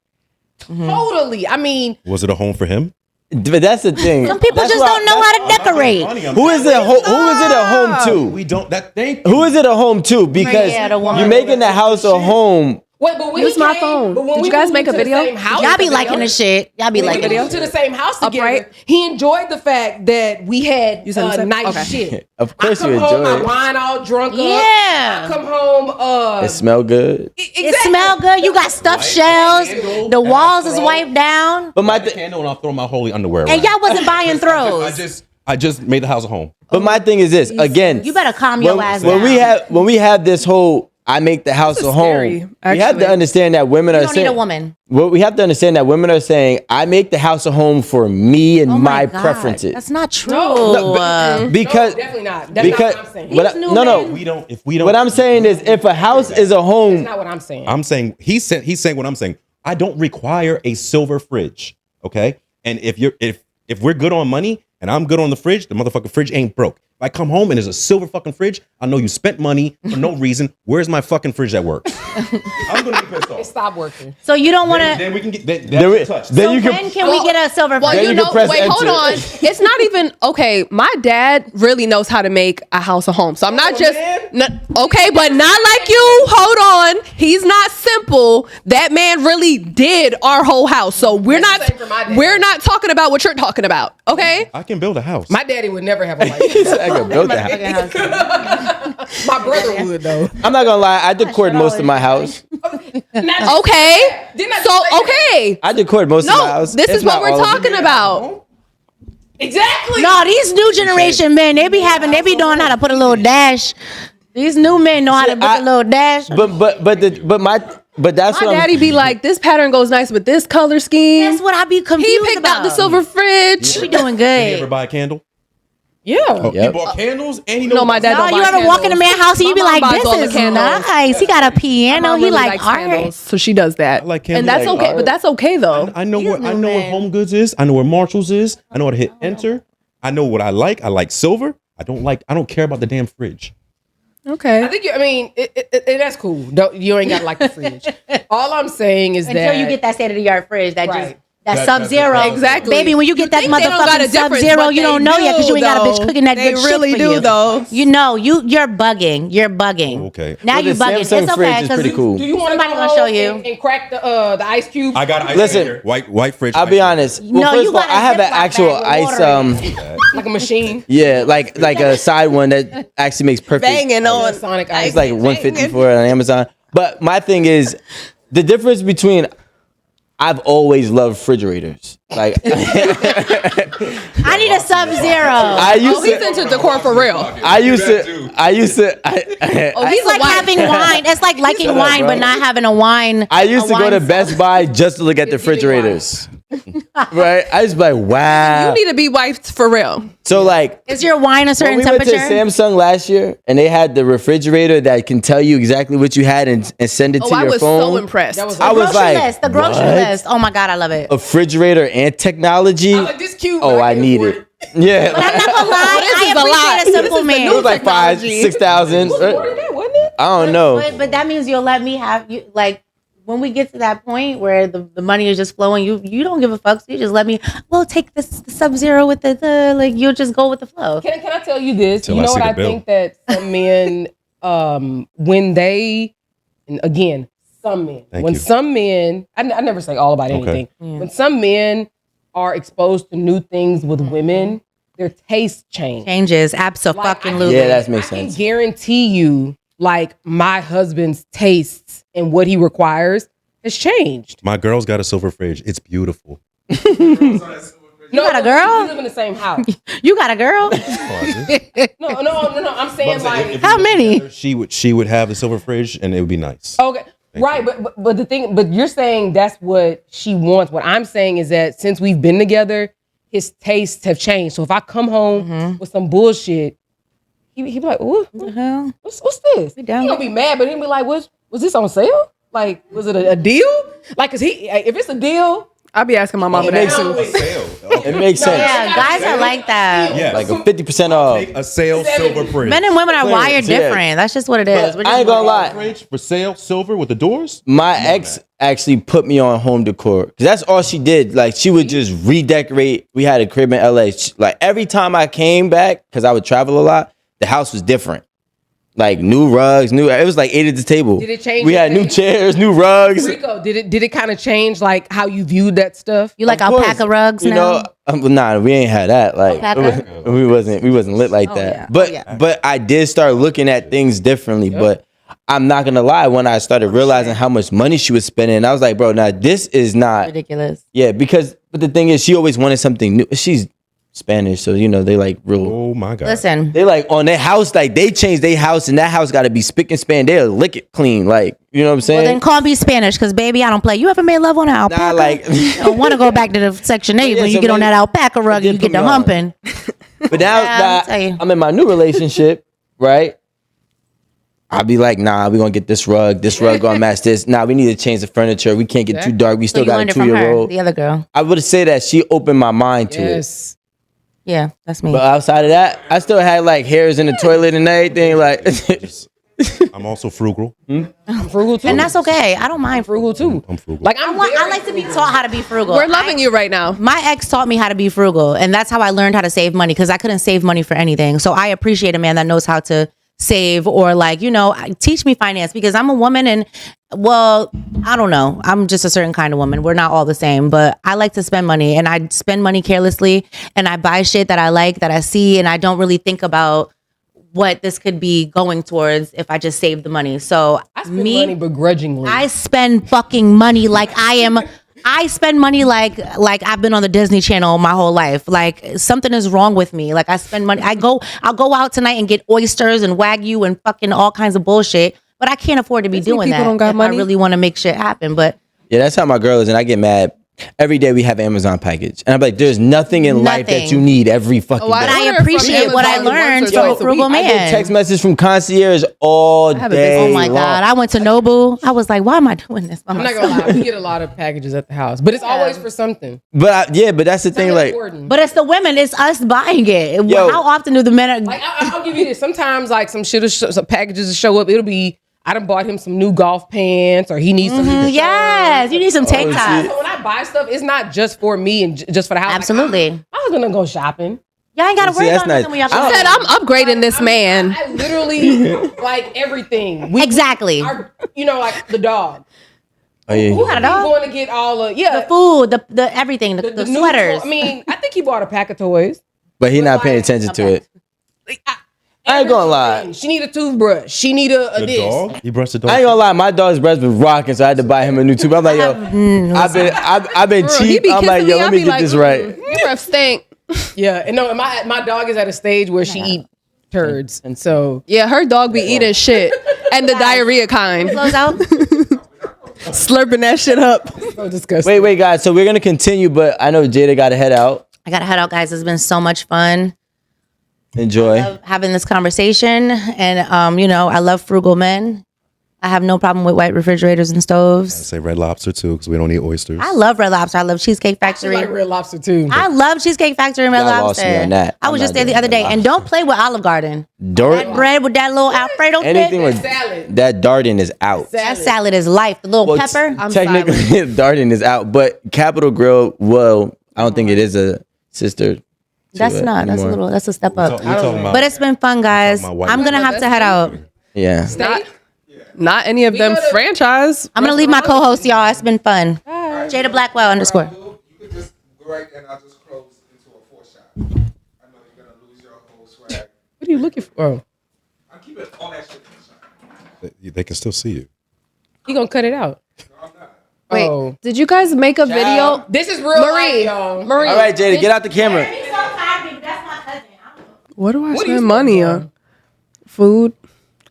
Totally. I mean, Was it a home for him? But that's the thing. some people That's just why- don't know how to decorate. Who is it? Who is it a home to? We don't. That thing. Who is it a home to? Because Yeah, the woman. you're making the house a home. wait, but when Use he my came- phone. but when Did we you guys moved make a into the video? same house Y'all be together- liking the shit. Y'all be When liking we it. moved to the same house together, Upright? he enjoyed the fact that we had You said the same? nice Okay. shit. Of course I you come home, enjoy my it. wine all drunk up. Yeah. I come home. It smell good. It smell good. You got stuffed shells. The walls is wiped down. But my Light the candle and I'll throw my holy underwear. And around. y'all wasn't buying throws. I just made the house a home. but my thing is this. Again, You better calm your ass when down. when we have this whole I make the house a home. scary, We have actually. to understand that women You are don't need saying a woman. Well, we have to understand that women are saying I make the house a home for me and Oh my God. preferences. That's not true. No, because no, definitely not. That's because not what I'm saying. but These new no. men- If we don't. What I'm saying is if a house is a home, That's not what I'm saying. I'm saying he's saying what I'm saying. I don't require a silver fridge. Okay. And if we're good on money and I'm good on the fridge, the motherfucking fridge ain't broke. If I come home and there's a silver fucking fridge, I know you spent money for no reason. Where's my fucking fridge that works? I'm gonna be pissed It off. stopped working. So you don't want to. Then we can get then we- touched. then So you can when can we get a silver? Well, Then fridge? you you can know, press wait, hold enter. on. It's not even okay. My dad really knows how to make a house a home. So I'm not just okay, but not like you. Hold on. He's not simple. That man really did our whole house. So we're That's the same for my not dad. we're not talking about what you're talking about. Okay? I can build a house. My daddy would never have a wife. I can build that house. My brother would though. I'm not gonna lie, I decored most of my house. Okay. Didn't I just say So okay. I decored most of my No, house. this If is what not we're all of it. talking about. Exactly. No, these new generation men, they be knowing how to put a little dash. These new men know how to put a little dash. But that's My what daddy be like, this pattern goes nice with this color scheme. That's what I be He confused picked about. out the silver fridge. We doing Did he ever good. buy a candle? Yeah. Oh, Yep. he bought candles and he knows No, my dad No, don't you buy ever walk in a candles. man's house and you be My like, mom buys all the this is candles. nice. He got a My piano. mom He really like likes art. candles, so she does that. I like and candles. that's Like okay. art. But that's okay though. I know where new I know where men. Home Goods is. I know where Marshalls is. I know how to hit enter. I know what I like. I like silver. I don't care about the damn fridge. Okay. I think that's cool. You ain't gotta like the fridge. All I'm saying is Until that you get that state of the art fridge that That Sub-Zero. Exactly. Baby, when you get that think they don't got a motherfucking difference, Sub-Zero, but you don't they know yet because you ain't got a do, bitch cooking that They good really shit for do, you. though. You know, you're bugging. You're bugging. Oh, okay. Now Well, you the bugging. Samsung It's fridge okay. is 'Cause pretty cool. Do you want Somebody to gonna show you. and crack the ice cube? I got an ice Listen. maker. White fridge. I'll be honest. Well, No, first you of all, got a I have an Ziploc actual bag with ice. water Like a machine. Yeah, like a side one that actually makes perfect. Banging on Sonic ice. It's like 150 for it on Amazon. But my thing is, the difference between I've always loved refrigerators. Like I need a Sub-Zero. I used He's to. into decor for real. I used to. He's like having wine. It's like liking wine, bro. but not having a wine. I used a to go wine to sub- Best Buy just to look at the It's giving refrigerators. Right? I just be like, wow. You need to be wiped for real. So like, Is your wine a when certain we went to temperature? Samsung last year and they had the refrigerator that can tell you exactly what you had and send it to I your was phone. so impressed. That was I was grocery like, list. The grocery what? list. Oh my God, I love it. A refrigerator and technology. I was like, this cute. Oh, but I can't need afford it. Yeah. But I'm not gonna lie. This I is a lot. appreciate a This simple is the man. It was like five, technology. 6,000. It was more than that, wasn't it? I don't know. But that means you'll let me have you like when we get to that point where the money is just flowing. You don't give a fuck. So you just let me. Well, take this Sub-Zero with the like. You'll just go with the flow. Can I tell you this? Till you I know see what the I bill. think that some men, when they, and again, some men, Thank when you. some men, I never say all about Okay. anything. When some men are exposed to new things with women, their tastes change. Changes absolutely. Yeah, that makes I can sense. guarantee you, like my husband's tastes and what he requires has changed. My girl's got a silver fridge. It's beautiful. You got a girl? We live in the same house. You got a girl? No. I'm saying like. How many? She would have the silver fridge, and it would be nice. Okay. Right, but the thing, but you're saying that's what she wants. What I'm saying is that since we've been together, his tastes have changed. So if I come home with some bullshit, he be like, "Ooh, The hell? what's this?" He down. gonna be mad, but he'll be like, "Was this on sale? Like, was it a deal? Like, cause if it's a deal, I'll be asking my mama It that makes too. It makes sense. Yeah, guys are like that. Yeah, Like a 50% off. a sale silver fridge. Men and women are wired yeah. different. That's just what it is. We're just I ain't gonna lie. Fridge for sale, silver with the doors. My ex actually put me on home decor because that's all she did. Like she would just redecorate. We had a crib in LA. Like every time I came back, because I would travel a lot, the house was different. Like new rugs, it was like 8 at the table. Did it change We your had new taste? chairs, new rugs. Rico, did it kind of change like how you viewed that stuff? You like Of course, alpaca rugs you now? know, nah, we ain't had that. Like Alpaca? we wasn't lit like that. yeah. But Oh, yeah. but I did start looking at things differently. But I'm not gonna lie, when I started realizing how much money she was spending, I was like, bro, now this is not Ridiculous. yeah, but the thing is she always wanted something new. She's Spanish, so you know they like real Oh my god! Listen, they like on their house, like they changed their house and that house gotta be spick and span. They'll lick it clean. Like, you know what I'm saying? well then call me Spanish because baby, I don't play. You ever made love on an alpaca? Nah, like I don't want to go back to the Section 8 Yeah, when you so get on maybe- that alpaca rug it and you did get put the me on. humping. But now Yeah, that I'll tell you. I'm in my new relationship, right? I'll be like, nah, we're gonna get this rug gonna match this. Nah, we need to change the furniture. We can't get too dark. We So still you got learned a it from her, 2-year-old. the other girl. I would say that she opened my mind to it. Yes. Yeah, that's me. But outside of that, I still had like hairs in the toilet and everything. Like I'm also frugal. I'm frugal too. And that's okay. I don't mind frugal. frugal too. I'm frugal. Like I like to be taught how to be frugal. We're loving you right now. My ex taught me how to be frugal, and that's how I learned how to save money because I couldn't save money for anything. So I appreciate a man that knows how to save or like, you know, teach me finance because I'm a woman and well, I don't know. I'm just a certain kind of woman. We're not all the same, but I like to spend money and I spend money carelessly and I buy shit that I like, that I see, and I don't really think about what this could be going towards if I just save the money. So I spend money begrudgingly. I spend fucking money like I spend money like I've been on the Disney Channel my whole life. Like something is wrong with me. Like I spend money. I'll go out tonight and get oysters and Wagyu and fucking all kinds of bullshit. But I can't afford to be doing people that don't got if money. I really want to make shit happen. But yeah, that's how my girl is, and I get mad. Every day we have Amazon package, and I'm like, there's nothing in life that Nothing. you need every fucking I day. But I order from appreciate what I Amazon learned once or from a twice a frugal week. I get man. text messages from concierge all have a day. Oh my God. I went to Nobu. I was like, why am I doing this by I'm not myself? gonna lie. We get a lot of packages at the house, but it's always for something. But but that's the thing. Something Like, important. But it's the women. It's us buying it. Yo. How often do the men? Like I'll give you this. Sometimes like some shit, some packages will show up. It'll be I done bought him some new golf pants, or he needs some. new Yes, you need some tank shit. tops. So when I I buy stuff, it's not just for me and just for the house. Absolutely. Like, my husband don't go shopping. Y'all ain't gotta See, worry that's about nothing nice. when y'all I I said I'm upgrading this man. I literally like everything. Exactly. Like the dog. Oh, yeah. You got a He's dog? going to get all of The food, the everything, the new sweaters. I mean, I think he bought a pack of toys. But he not paying attention to it. I ain't gonna lie. She need a toothbrush. She need a The this. dog? You brushed the dog? I ain't gonna lie, my dog's breast was rocking, so I had to buy him a new tube. I'm like, yo, I've been Bro, he cheap. be I'm like, kissing yo, me, let I me be get like, this right. Your breath stink. Yeah, and no, my dog is at a stage where she eat turds, and so Yeah, her dog be eating shit. And the diarrhea kind. Close out. Slurping that shit up. so disgusting. Wait, guys. So we're gonna continue, but I know Jada got to head out. I gotta head out, guys. It's been so much fun Enjoy. having this conversation, and I love frugal men. I have no problem with white refrigerators and I stoves. say Red Lobster too, because we don't eat oysters. I love Red Lobster. I love Cheesecake I Factory. like Red Lobster too. I love Cheesecake Factory and Red Y'all lost Lobster. me on that. I was I'm just not there the doing other day, Red and don't play with Olive Garden. Dirt. That bread with that little Alfredo Anything dip. with salad. that Darden is out. That salad is life. The little Well, pepper. technically, Darden is out, but Capitol Grill. Well, I don't think it is a sister. to That's it not. That's a anymore. little. That's a step We're up. talking about, But it's been fun, guys. about white I'm gonna have to head out. Yeah. Not any of them gotta- franchise. I'm gonna leave my co-host, y'all. It's been fun. Jada Blackwell _. You could just go right and I'll just close into a 4-shot. I know you're gonna lose your whole swag. What are you looking for? Oh, I'm keeping all that shit in the shot. they can still see you. he gonna cut it out. No, I'm not. Wait, Oh. did you guys make a video? This is real Marie, life, y'all. Marie. All right, Jada, get out the camera. What do I What do you spend money spend on? Food.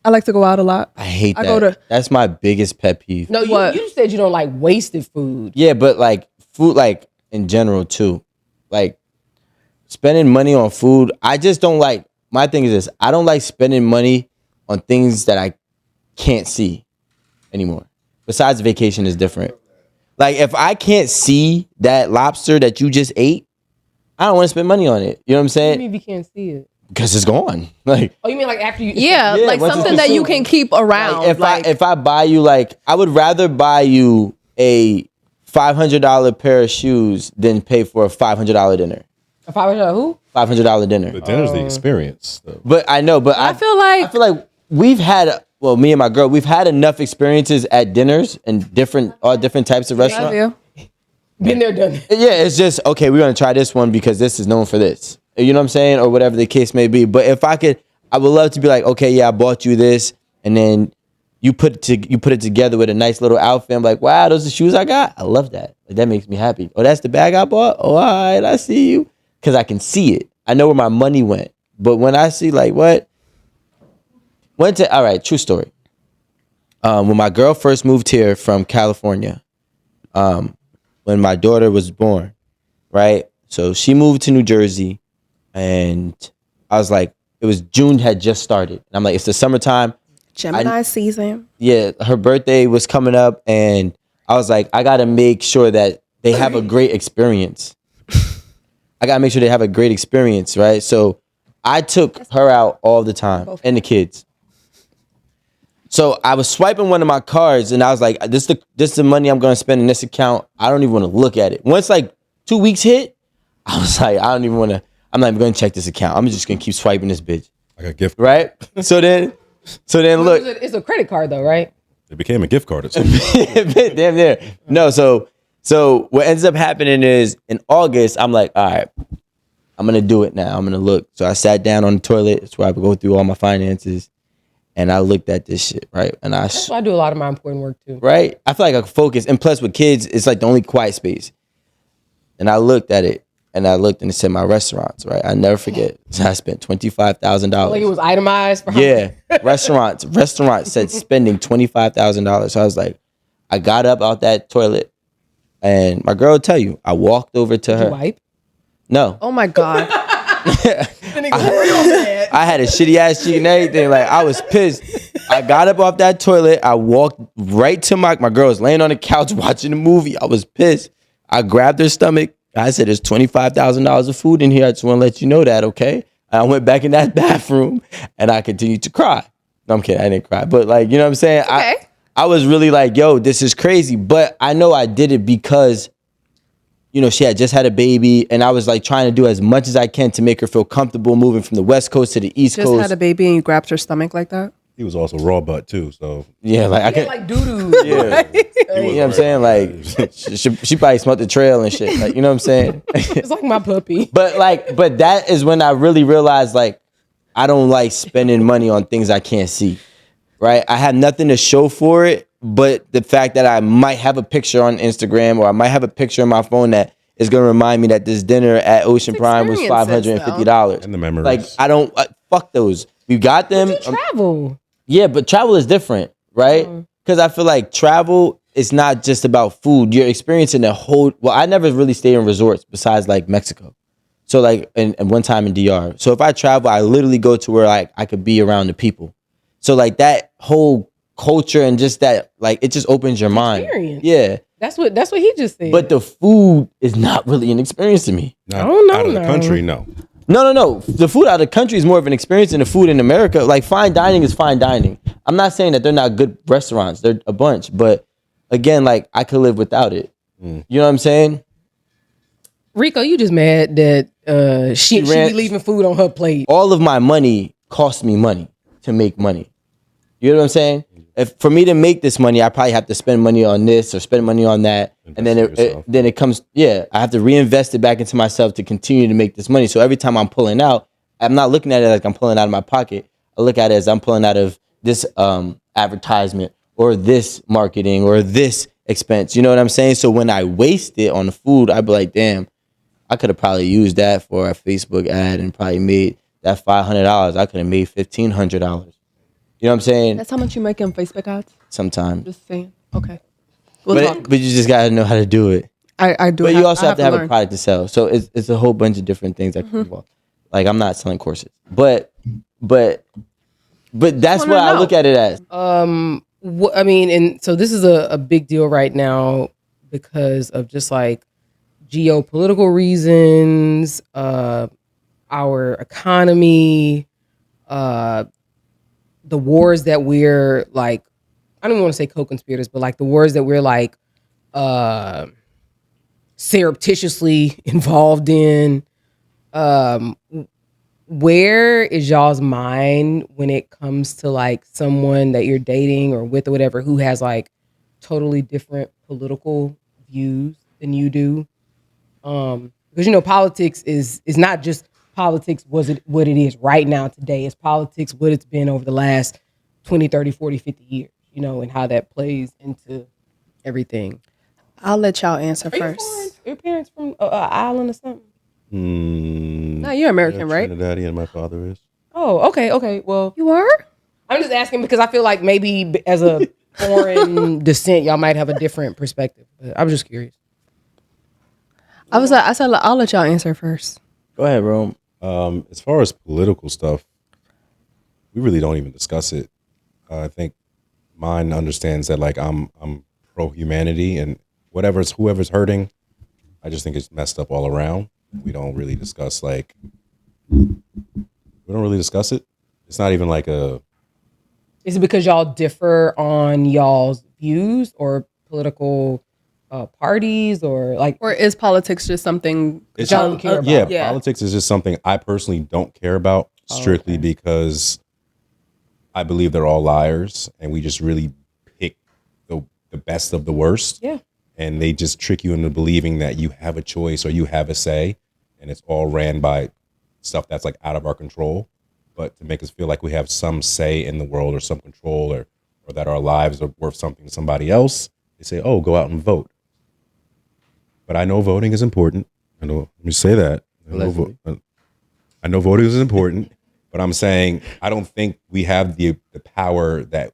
I like to go out a lot. I hate I that. go to- That's my biggest pet peeve. No, What? you said you don't like wasted food. Yeah, but like food, like in general too, like spending money on food. I just don't like. My thing is this: I don't like spending money on things that I can't see anymore. Besides, vacation is different. Like if I can't see that lobster that you just ate, I don't want to spend money on it. You know what I'm What do you saying? mean if you can't see it? Because it's gone. Like, Oh, you mean like after you? Yeah, Yeah, like once it's something that you consumed. can keep around. if I buy you, like, I would rather buy you a $500 pair of shoes than pay for a $500 dinner. If I was who? $500 dinner. The dinner's the experience, though. But I know, but I feel like we've had, well, me and my girl, we've had enough experiences at dinners and all different types of love restaurants. you. Been there, done that. Yeah, it's just, okay, we're going to try this one because this is known for this. You know what I'm saying? Or whatever the case may be. But if I could, I would love to be like, okay, yeah, I bought you this. And then you put it together with a nice little outfit. I'm like, wow, those are the shoes I got. I love that. Like, that makes me happy. Oh, that's the bag I bought? Oh, all right, I see you. Because I can see it. I know where my money went. But when I see like, what? All right, true story. When my girl first moved here from California, when my daughter was born, right? So she moved to New Jersey, and I was like, it was June had just started. And I'm like, it's the summertime. Gemini season. Yeah, her birthday was coming up, and I was like, I gotta make sure that they have a great experience. I gotta make sure they have a great experience, right? So I took her out all the time and the kids. So I was swiping one of my cards, and I was like, this is the money I'm gonna spend in this account. I don't even want to look at it. Once like 2 weeks hit, I was like, I don't even want to. I'm not even gonna check this account. I'm just gonna keep swiping this bitch, Like a gift. right? So then look. It's a credit card though, right? It became a gift card. At some Damn there. No, so what ends up happening is in August, I'm like, all right, I'm gonna do it now. I'm gonna look. So I sat down on the toilet. It's where I would go through all my finances, and I looked at this shit, right? And So I do a lot of my important work too. right? I feel like I can focus. And plus with kids, it's like the only quiet space. And I looked at it, and it said my restaurants, right? I never forget. So I spent $25,000. Like it was itemized. For Yeah, restaurants said spending $25,000. So I was like, I got up out that toilet, and my girl will tell you, I walked over to her. Wipe. No, Oh my God. I had a shitty ass cheek and everything. Like I was pissed. I got up off that toilet. I walked right to my girl was laying on the couch watching a movie. I was pissed. I grabbed her stomach. I said, "There's $25,000 of food in here. I just want to let you know that, okay?" And I went back in that bathroom and I continued to cry. No, I'm kidding. I didn't cry, but like you know what I'm saying. Okay. I was really like, "Yo, this is crazy," but I know I did it because you know, she had just had a baby, and I was like trying to do as much as I can to make her feel comfortable moving from the West Coast to the East Just Coast. had a baby and you grabbed her stomach like that? He was also raw butt too, so Yeah, like I Yeah, can, like doo-doo. yeah. You know what I'm saying? Like she probably smelled the trail and shit. Like, you know what I'm saying? It's like my puppy. But that is when I really realized, like, I don't like spending money on things I can't see. Right? I have nothing to show for it, but the fact that I might have a picture on Instagram or I might have a picture on my phone that is gonna remind me that this dinner at Ocean Prime was $550. and the memories. Like, I don't fuck those. We got them. Travel. Yeah, but travel is different, right? Because I feel like travel is not just about food. You're experiencing a whole. Well, I never really stayed in resorts besides like Mexico. So like, and one time in DR. So if I travel, I literally go to where like I could be around the people. So like that whole culture and just that, like, it just opens your mind. Experience. Yeah. That's what he just said. But the food is not really an experience to me. Not I don't know out of the now. country, no. No. The food out of the country is more of an experience than the food in America. Like, fine dining is fine dining. I'm not saying that they're not good restaurants. They're a bunch. But again, like, I could live without it. You know what I'm saying? Rico, you just mad that she be leaving food on her plate. All of my money costs me money to make money. You know what I'm saying? If for me to make this money, I probably have to spend money on this or spend money on that. And then it comes, I have to reinvest it back into myself to continue to make this money. So every time I'm pulling out, I'm not looking at it like I'm pulling out of my pocket. I look at it as I'm pulling out of this advertisement or this marketing or this expense. You know what I'm saying? So when I waste it on the food, I'd be like, damn, I could have probably used that for a Facebook ad and probably made that $500. I could have made $1,500. You know what I'm saying? That's how much you make on Facebook ads? Sometimes. Just saying. Okay. But you just gotta know how to do it. I do. But you also have to have learn. a product to sell. So it's a whole bunch of different things that can involve. Like, I'm not selling courses. But that's what I look at it as. I mean, and so this is a big deal right now because of just like geopolitical reasons, our economy, the wars that we're like, I don't want to say co-conspirators, but like the wars that we're like surreptitiously involved in. Where is y'all's mind when it comes to like someone that you're dating or with or whatever who has like totally different political views than you do? Because, you know, politics is not just politics was it what it is right now today. It's politics what it's been over the last 20, 30, 40, 50 years, you know, and how that plays into everything. I'll let y'all answer first. Your parents from an island or something? No, you're American, right? Trinidadian, my father is. Oh, okay. Well, You are? I'm just asking because I feel like maybe as a foreign descent, y'all might have a different perspective. But I was just curious. I said I'll let y'all answer first. Go ahead, Rome. As far as political stuff, we really don't even discuss it. I think mine understands that like I'm pro humanity and whoever's hurting, I just think it's messed up all around. We don't really discuss it. It's not even like a. Is it because y'all differ on y'all's views or political parties or like? Or is politics just something It's y'all don't care about? Yeah. Politics is just something I personally don't care about strictly because I believe they're all liars and we just really pick the best of the worst. Yeah. And they just trick you into believing that you have a choice or you have a say, and it's all ran by stuff that's like out of our control. But to make us feel like we have some say in the world or some control or that our lives are worth something to somebody else, they say, oh, go out and vote. But I know voting is important. Let me say that. I know voting is important, but I'm saying I don't think we have the power that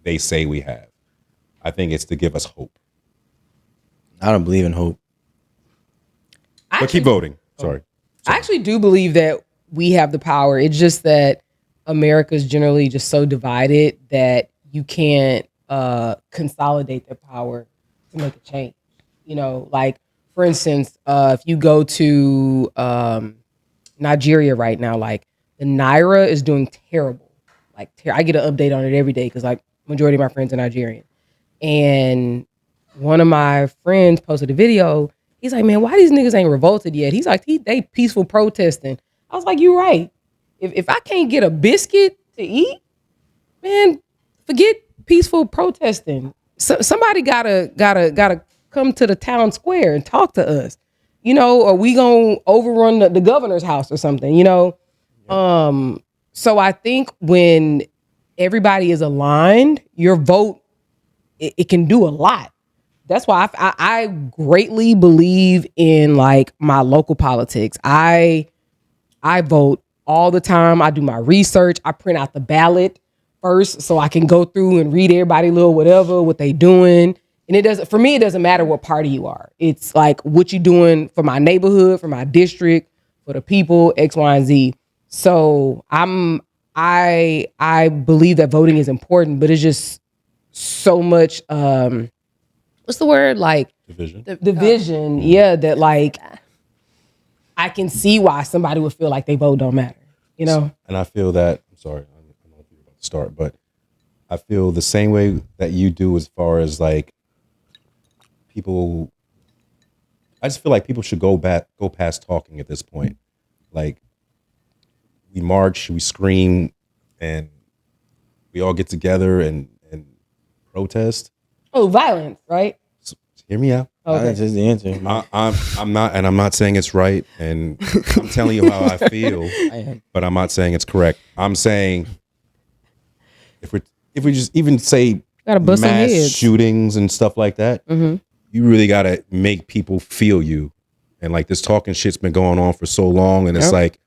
they say we have. I think it's to give us hope. I don't believe in hope. But keep voting. Sorry. I actually do believe that we have the power. It's just that America's generally just so divided that you can't consolidate their power to make a change. You know, like for instance, if you go to Nigeria right now, like the Naira is doing terrible. Like I get an update on it every day because like majority of my friends are Nigerian. And one of my friends posted a video He's like, man, why these niggas ain't revolted yet? He's like, they peaceful protesting. I was like, you're right. If I can't get a biscuit to eat, man, forget peaceful protesting. So, somebody gotta come to the town square and talk to us, or we gonna overrun the governor's house or something, So I think when everybody is aligned, your vote, it can do a lot. That's why I greatly believe in like my local politics. I vote all the time. I do my research. I print out the ballot first so I can go through and read everybody little whatever, what they doing. And for me, it doesn't matter what party you are. It's like what you doing for my neighborhood, for my district, for the people, X, Y, and Z. So I believe that voting is important, but it's just so much what's the word? Like division. Yeah, that like I can see why somebody would feel like they vote don't matter. And I feel that, I'm sorry, I don't know if you're about to start, but I feel the same way that you do as far as like people, I just feel like people should go past talking at this point. Like we march, we scream, and we all get together and protest. Oh, violence, right? So, hear me out. Okay. That's just the answer. I'm not saying it's right, and I'm telling you how I feel, but I'm not saying it's correct. I'm saying if we just even say mass shootings and stuff like that, you really gotta make people feel you. And like this talking shit's been going on for so long, and it's like,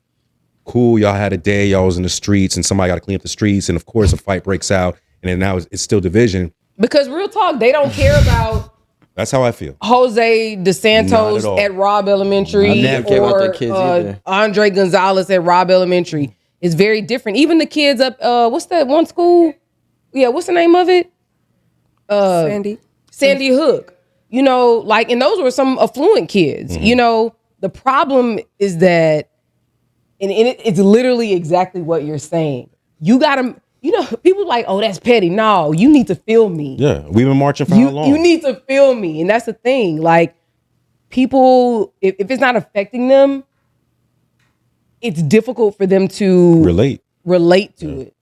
cool, y'all had a day, y'all was in the streets, and somebody got to clean up the streets, and of course a fight breaks out, and then now it's still division. Because real talk, they don't care about. That's how I feel. Jose DeSantos at Robb Elementary, I never care about their kids either. Andre Gonzalez at Robb Elementary. It's very different. Even the kids up, what's that one school? Yeah, what's the name of it? Sandy Hook. And those were some affluent kids. The problem is that, and it's literally exactly what you're saying. You gotta, people like, oh, that's petty. No, you need to feel me. Yeah, we've been marching for how long? You need to feel me. And that's the thing. Like, people, if it's not affecting them, it's difficult for them to relate to it.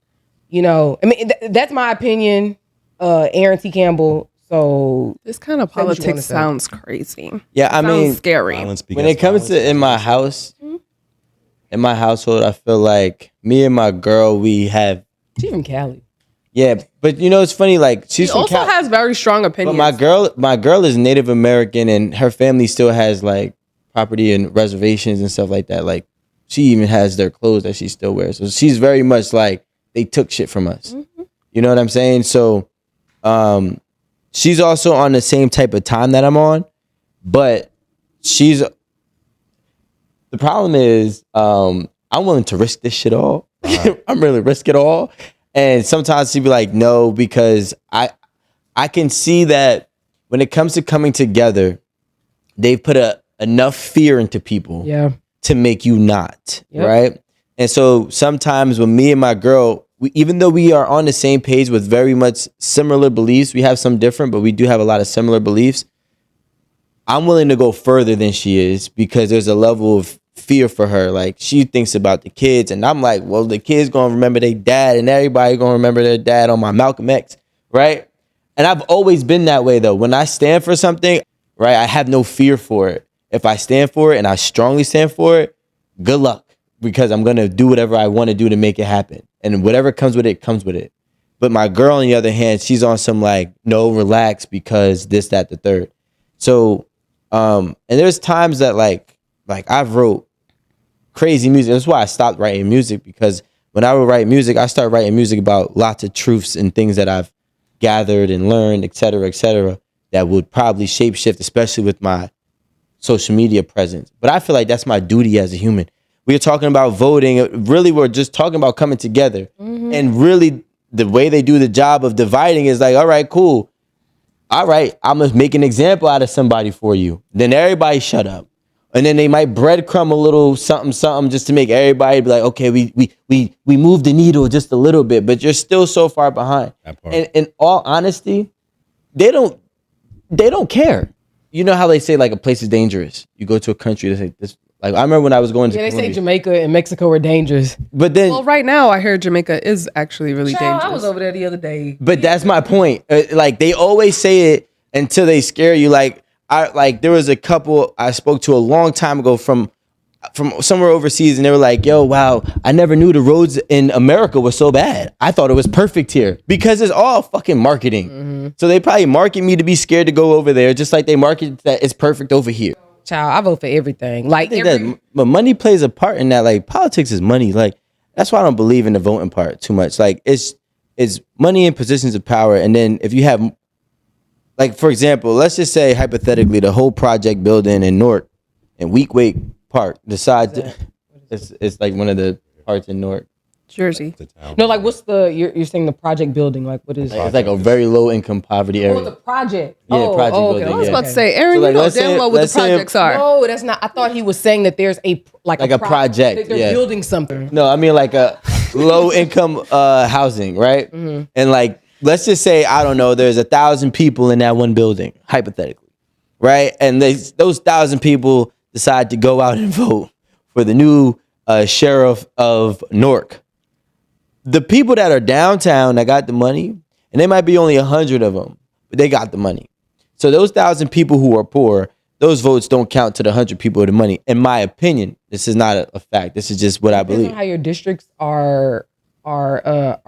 I mean, that's my opinion. Aaron T. Campbell. So this kind of politics sounds crazy. Yeah, I mean, scary. When it comes to in my house, in my household, I feel like me and my girl, she's from Cali. Yeah, but it's funny. Like she's she also has very strong opinions. But my girl is Native American, and her family still has like property and reservations and stuff like that. Like she even has their clothes that she still wears. So she's very much like they took shit from us. You know what I'm saying? So, she's also on the same type of time that I'm on, but the problem is, I'm willing to risk this shit all. I'm really risk it all. And sometimes she'd be like, no, because I can see that when it comes to coming together, they've put enough fear into people to make you not, right? And so sometimes when me and my girl, even though we are on the same page with very much similar beliefs, we have some different, but we do have a lot of similar beliefs. I'm willing to go further than she is because there's a level of fear for her. Like she thinks about the kids, and I'm like, well, the kids gonna remember their dad, and everybody gonna remember their dad on my Malcolm X, right? And I've always been that way though. When I stand for something, right, I have no fear for it. If I stand for it and I strongly stand for it, good luck, because I'm gonna do whatever I want to do to make it happen. And whatever comes with it, comes with it. But my girl, on the other hand, she's on some like, no, relax, because this, that, the third. So, and there's times that like I've wrote crazy music. That's why I stopped writing music, because when I would write music, I started writing music about lots of truths and things that I've gathered and learned, et cetera, that would probably shapeshift, especially with my social media presence. But I feel like that's my duty as a human. We are talking about voting. Really, we're just talking about coming together. And really, the way they do the job of dividing is like, all right, cool. All right, I'm going to make an example out of somebody for you. Then everybody shut up. And then they might breadcrumb a little something just to make everybody be like, okay, we moved the needle just a little bit, but you're still so far behind. And in all honesty, they don't care. you know how they say like a place is dangerous. You go to a country, they say this. Like I remember when I was going to Yeah, they say Colombia. Jamaica and Mexico are dangerous. But then, Well, right now I heard Jamaica is actually really Child, dangerous. I was over there the other day. but that's my point. Like they always say it until they scare you. Like there was a couple I spoke to a long time ago from somewhere overseas, and they were like, "Yo, wow, I never knew the roads in America were so bad. I thought it was perfect here because it's all fucking marketing. Mm-hmm. So they probably market me to be scared to go over there, just like they market that it's perfect over here. Child, I vote for everything. Like I think but money plays a part in that. Like politics is money. Like that's why I don't believe in the voting part too much. Like it's money in positions of power, and then if you have, like for example, let's just say hypothetically, the whole project building in Newark and Week Wake Park decides it's like one of the parts in Newark. Jersey. No, like what's you're saying the project building? Like what is? It's like a very low income poverty area. Oh, the project. Yeah, project building, I was yeah. about to say, Erin, So, like, you know let's damn say- well what the let's say- projects are. No, that's not. I thought he was saying that there's a a project, that they're yeah. building something. No, I mean like a low income housing, right? Mm-hmm. And like let's just say I don't know, there's 1,000 people in that one building, hypothetically, right? And those 1,000 people decide to go out and vote for the new sheriff of Newark. The people that are downtown that got the money, and they might be only 100 of them, but they got the money. So those 1,000 people who are poor, those votes don't count to the 100 people with the money. In my opinion, this is not a fact. This is just what I Depends believe. on how your districts are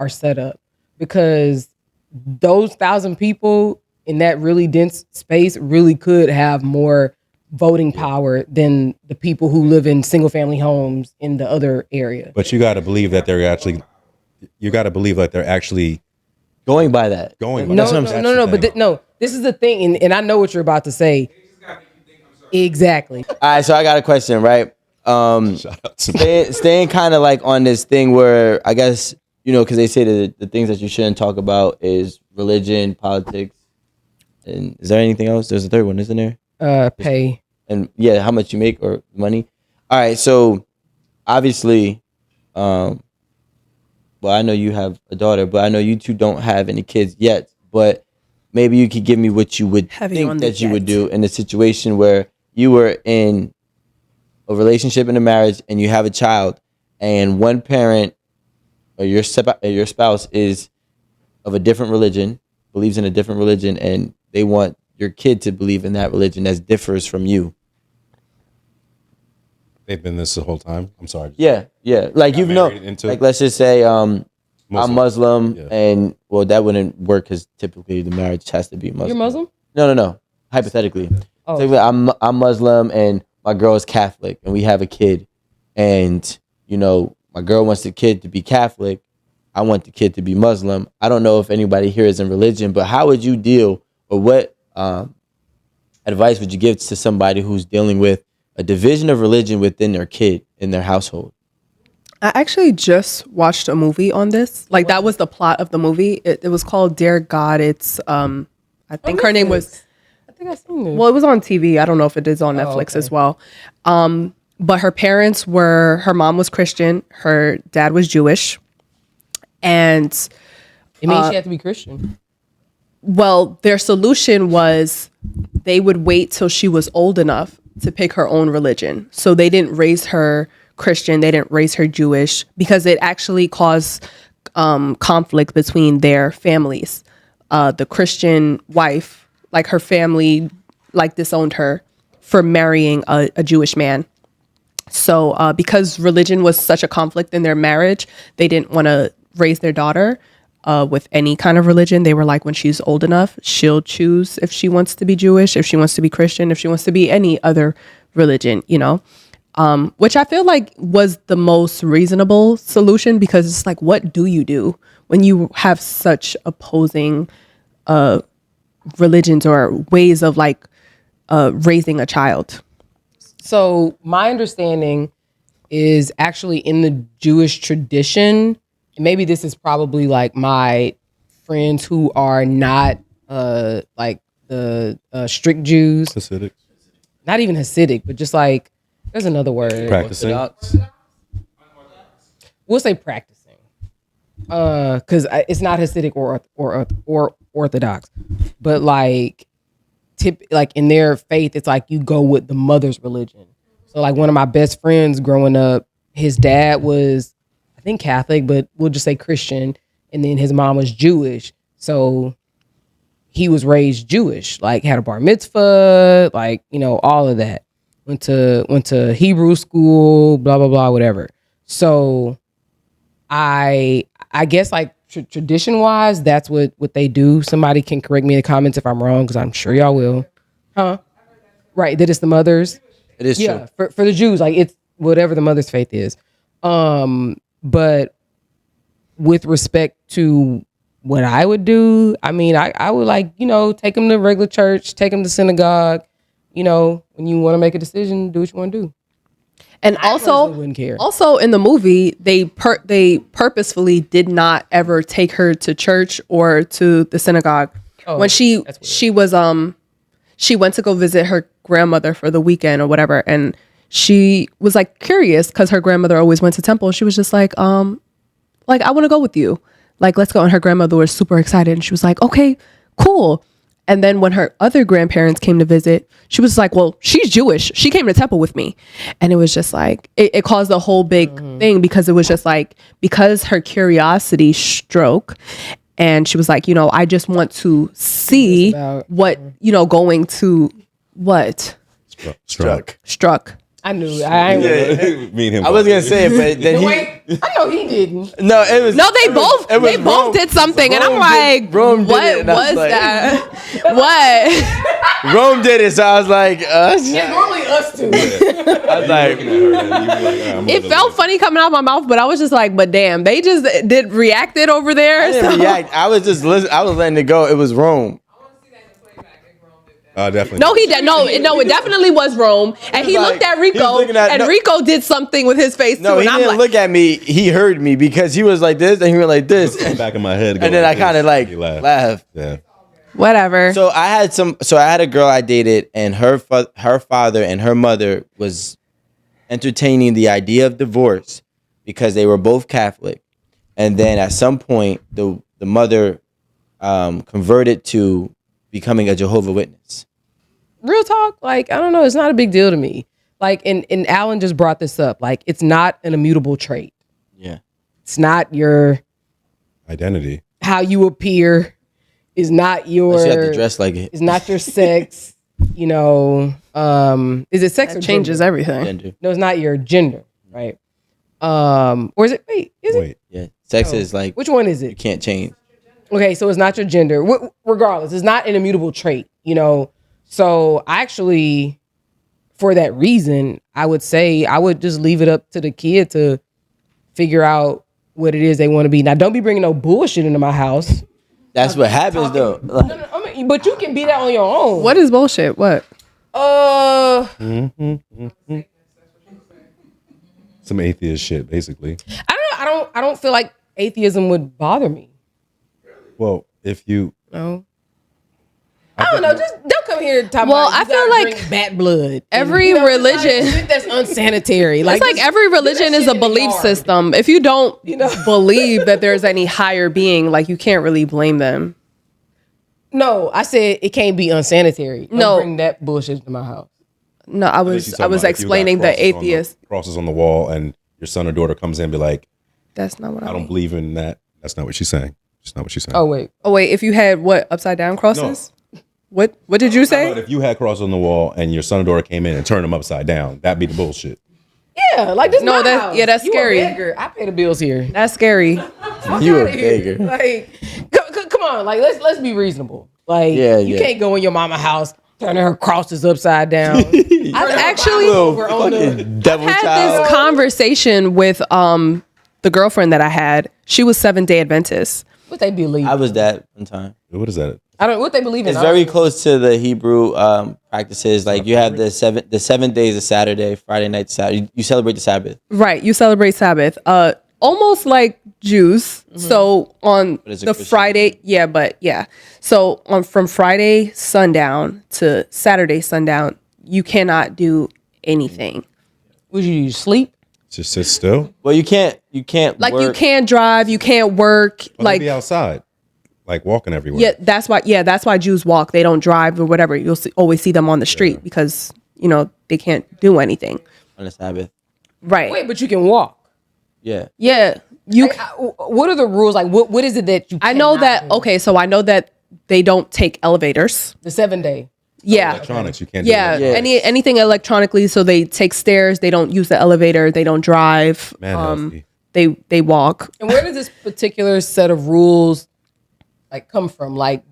set up, because those 1,000 people in that really dense space really could have more voting power than the people who live in single family homes in the other area. But you got to believe that they're actually. You got to believe that they're actually Going by that. going. No, That's no, what I'm- no, no, that's the but thing. no, this is the thing, and I know what you're about to say. Exactly. All right, so I got a question, right? Shout out to Staying kind of like on this thing where I guess, because they say that the things that you shouldn't talk about is religion, politics, and is there anything else? There's a third one, isn't there? Pay. And yeah, how much you make or money. All right, so obviously, well, I know you have a daughter, but I know you two don't have any kids yet. But maybe you could give me what you would Heavy on think the that you would yet. do in a situation where you were in a relationship and a marriage and you have a child, and one parent or your spouse is of a different religion, believes in a different religion, and they want your kid to believe in that religion that differs from you. They've been this the whole time. I'm sorry. Yeah. Like you've known, married into- like let's just say I'm Muslim, Yeah. and well, that wouldn't work because typically the marriage has to be Muslim. You're Muslim? No. Hypothetically, Oh. so I'm Muslim and my girl is Catholic, and we have a kid, and my girl wants the kid to be Catholic. I want the kid to be Muslim. I don't know if anybody here is in religion, but how would you deal, or what advice would you give to somebody who's dealing with a division of religion within their kid in their household? I actually just watched a movie on this. Like that was the plot of the movie. It was called Dear God. It's I think her name was. I think I've seen this. Well, it was on TV. I don't know if it is on Netflix okay. as well. But her parents were. Her mom was Christian. Her dad was Jewish. And It means she had to be Christian. well, their solution was they would wait till she was old enough to pick her own religion. So they didn't raise her Christian. They didn't raise her Jewish because it actually caused conflict between their families. The Christian wife, like her family, like disowned her for marrying a Jewish man. So because religion was such a conflict in their marriage, they didn't want to raise their daughter with any kind of religion. They were like, when she's old enough, she'll choose if she wants to be Jewish, if she wants to be Christian, if she wants to be any other religion, which I feel like was the most reasonable solution, because it's like, what do you do when you have such opposing religions or ways of like raising a child? So my understanding is actually in the Jewish tradition, and maybe this is probably like my friends who are not like the strict Jews, Hasidic. not even Hasidic, but just like there's another word. Practicing. We'll say practicing, because it's not Hasidic or Orthodox, but like like in their faith, it's like you go with the mother's religion. So like one of my best friends growing up, his dad was, I think Catholic, but we'll just say Christian. And then his mom was Jewish. So he was raised Jewish, like had a bar mitzvah, like, you know, all of that. Went to Hebrew school, blah, blah, blah, whatever. So I guess like tradition wise, that's what they do. Somebody can correct me in the comments if I'm wrong, because I'm sure y'all will. Huh? Right, that it's the mothers. It is Yeah, true. for the Jews, like it's whatever the mother's faith is. But with respect to what I would do, I mean, I would like, you know, take them to regular church, take them to synagogue. You know, when you want to make a decision, do what you want to do. And I personally wouldn't care. Also in the movie, they purposefully did not ever take her to church or to the synagogue. When she went to go visit her grandmother for the weekend or whatever, and she was like curious because her grandmother always went to temple. She was just like I want to go with you. Like, let's go. And her grandmother was super excited. And she was like, okay, cool. And then when her other grandparents came to visit, she was like, well, she's Jewish. She came to temple with me. And it was just like, it caused a whole big thing, because it was just like, because her curiosity struck. And she was like, you know, I just want to see what, you know, going to what? Struck. I knew. Me and him. I was gonna say it, but then Wait, I know he didn't. No, it was. No, they both Rome. did something, and I'm Rome like, Rome did what it, and I was was like- that? What? Rome did it, so I was like, It's normally us two. I was like, It felt funny coming out of my mouth, but I was just like, but damn, they just reacted over there. I didn't react. I was just listening. I was letting it go. It was Rome. Definitely. No, he did. No, it definitely was Rome. And he like- looked at he was Rico, looking at- and no. Rico did something with his face No, too. he And I'm didn't like, look at me. He heard me because he was like this and he went like this. Back in my head. And then I kind of like He laughed. Yeah. whatever. So I had a girl I dated, and her father and her mother was entertaining the idea of divorce because they were both Catholic. And then at some point, the mother converted to becoming a Jehovah's Witness. Real talk, like, I don't know, it's not a big deal to me. Like, and Alan just brought this up. Like, it's not an immutable trait. Yeah. It's not your Identity. how you appear. Is not your. Unless you have to dress like it. It's not your sex. You know, is it sex or changes gender? everything. Gender. No, it's not your gender, right? Or is it? Wait, is it? Wait. Yeah. Sex is like Which one is you it? can't change. Okay, so it's not your gender. Regardless, it's not an immutable trait. You know, so actually, for that reason, I would say I would just leave it up to the kid to figure out what it is they want to be. Now, don't be bringing no bullshit into my house. That's what happens though. No, I mean, but you can be that on your own. What is bullshit? What? Some atheist shit, basically. I don't feel like atheism would bother me. Well, if you No. I don't know. Just don't come here talking Well, about. I feel like drink bat blood. every It's like religion- shit that's unsanitary. Like It's like just every do that religion is shit a in the belief yard. system. If you don't know? believe that there's any higher being, like, you can't really blame them. No, I said it can't be unsanitary. Don't No. bring that bullshit to my house. No, I was explaining the atheist. crosses on the wall, and your son or daughter comes in and be like, That's not what I I mean. don't believe in that. That's not what she's saying. That's not what she's saying. Oh wait, Oh wait, if you had what, upside down crosses? What did you But say? if you had crosses on the wall and your son or daughter came in and turned them upside down, that'd be the bullshit. yeah, like this. No, my that- house. yeah, that's You a scary. beggar. I pay the bills here. That's scary. You a beggar. Like, come on, like let's be reasonable. Like, Yeah, you yeah. can't go in your mama house turning her crosses upside down. I've actually over on the. Fucking devil had child. this conversation with the girlfriend that I had. She was Seventh-day Adventist. What they believe? I was that one time. What is that? I don't. What they believe in? It's I don't very know. close to the Hebrew practices. Like you have the 7 days of Saturday, Friday night, Saturday. You celebrate the Sabbath. Right, you celebrate Sabbath. Almost like Jews. So on But it's a the Christian Friday, yeah, but yeah. So from Friday sundown to Saturday sundown, you cannot do anything. Would you sleep? Just sit still? Well, you can't Like work. you can't drive, you can't work. Or Like be outside. like walking everywhere. Yeah, that's why Jews walk. They don't drive or whatever. You'll always see them on the street because, they can't do anything. On the Sabbath. Right. Wait, but you can walk. Yeah. Yeah. What are the rules? Like, what is it that you? I know cannot that. do? Okay, so I know that they don't take elevators. The 7 day. Yeah. Electronics, you can't. Yeah. do Anything electronically. So they take stairs. They don't use the elevator. They don't drive. Man, healthy. They walk. And where does this particular set of rules like come from? Like,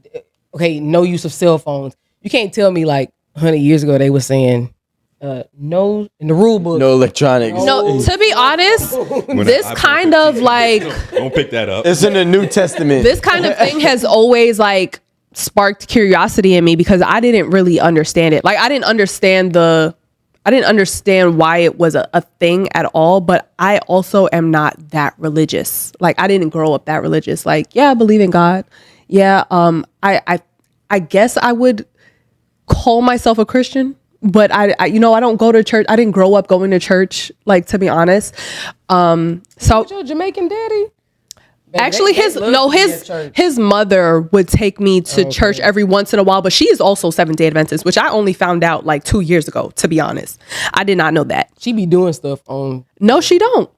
okay, no use of cell phones. You can't tell me like 100 years ago they were saying no in the rule book. No electronics. No, to be honest, When this I- kind of like Don't pick that up. It's in the New Testament. this kind of thing has always like sparked curiosity in me because I didn't really understand it. Like I didn't understand why it was a thing at all, but I also am not that religious. Like I didn't grow up that religious. Like, yeah, I believe in God. Yeah, I guess I would call myself a Christian, but I don't go to church. I didn't grow up going to church, like to be honest. So With your Jamaican daddy. actually his mother would take me to church every once in a while, but she is also Seventh-day Adventist, which I only found out like 2 years ago, to be honest. I did not know that. She be doing stuff on. No, she don't.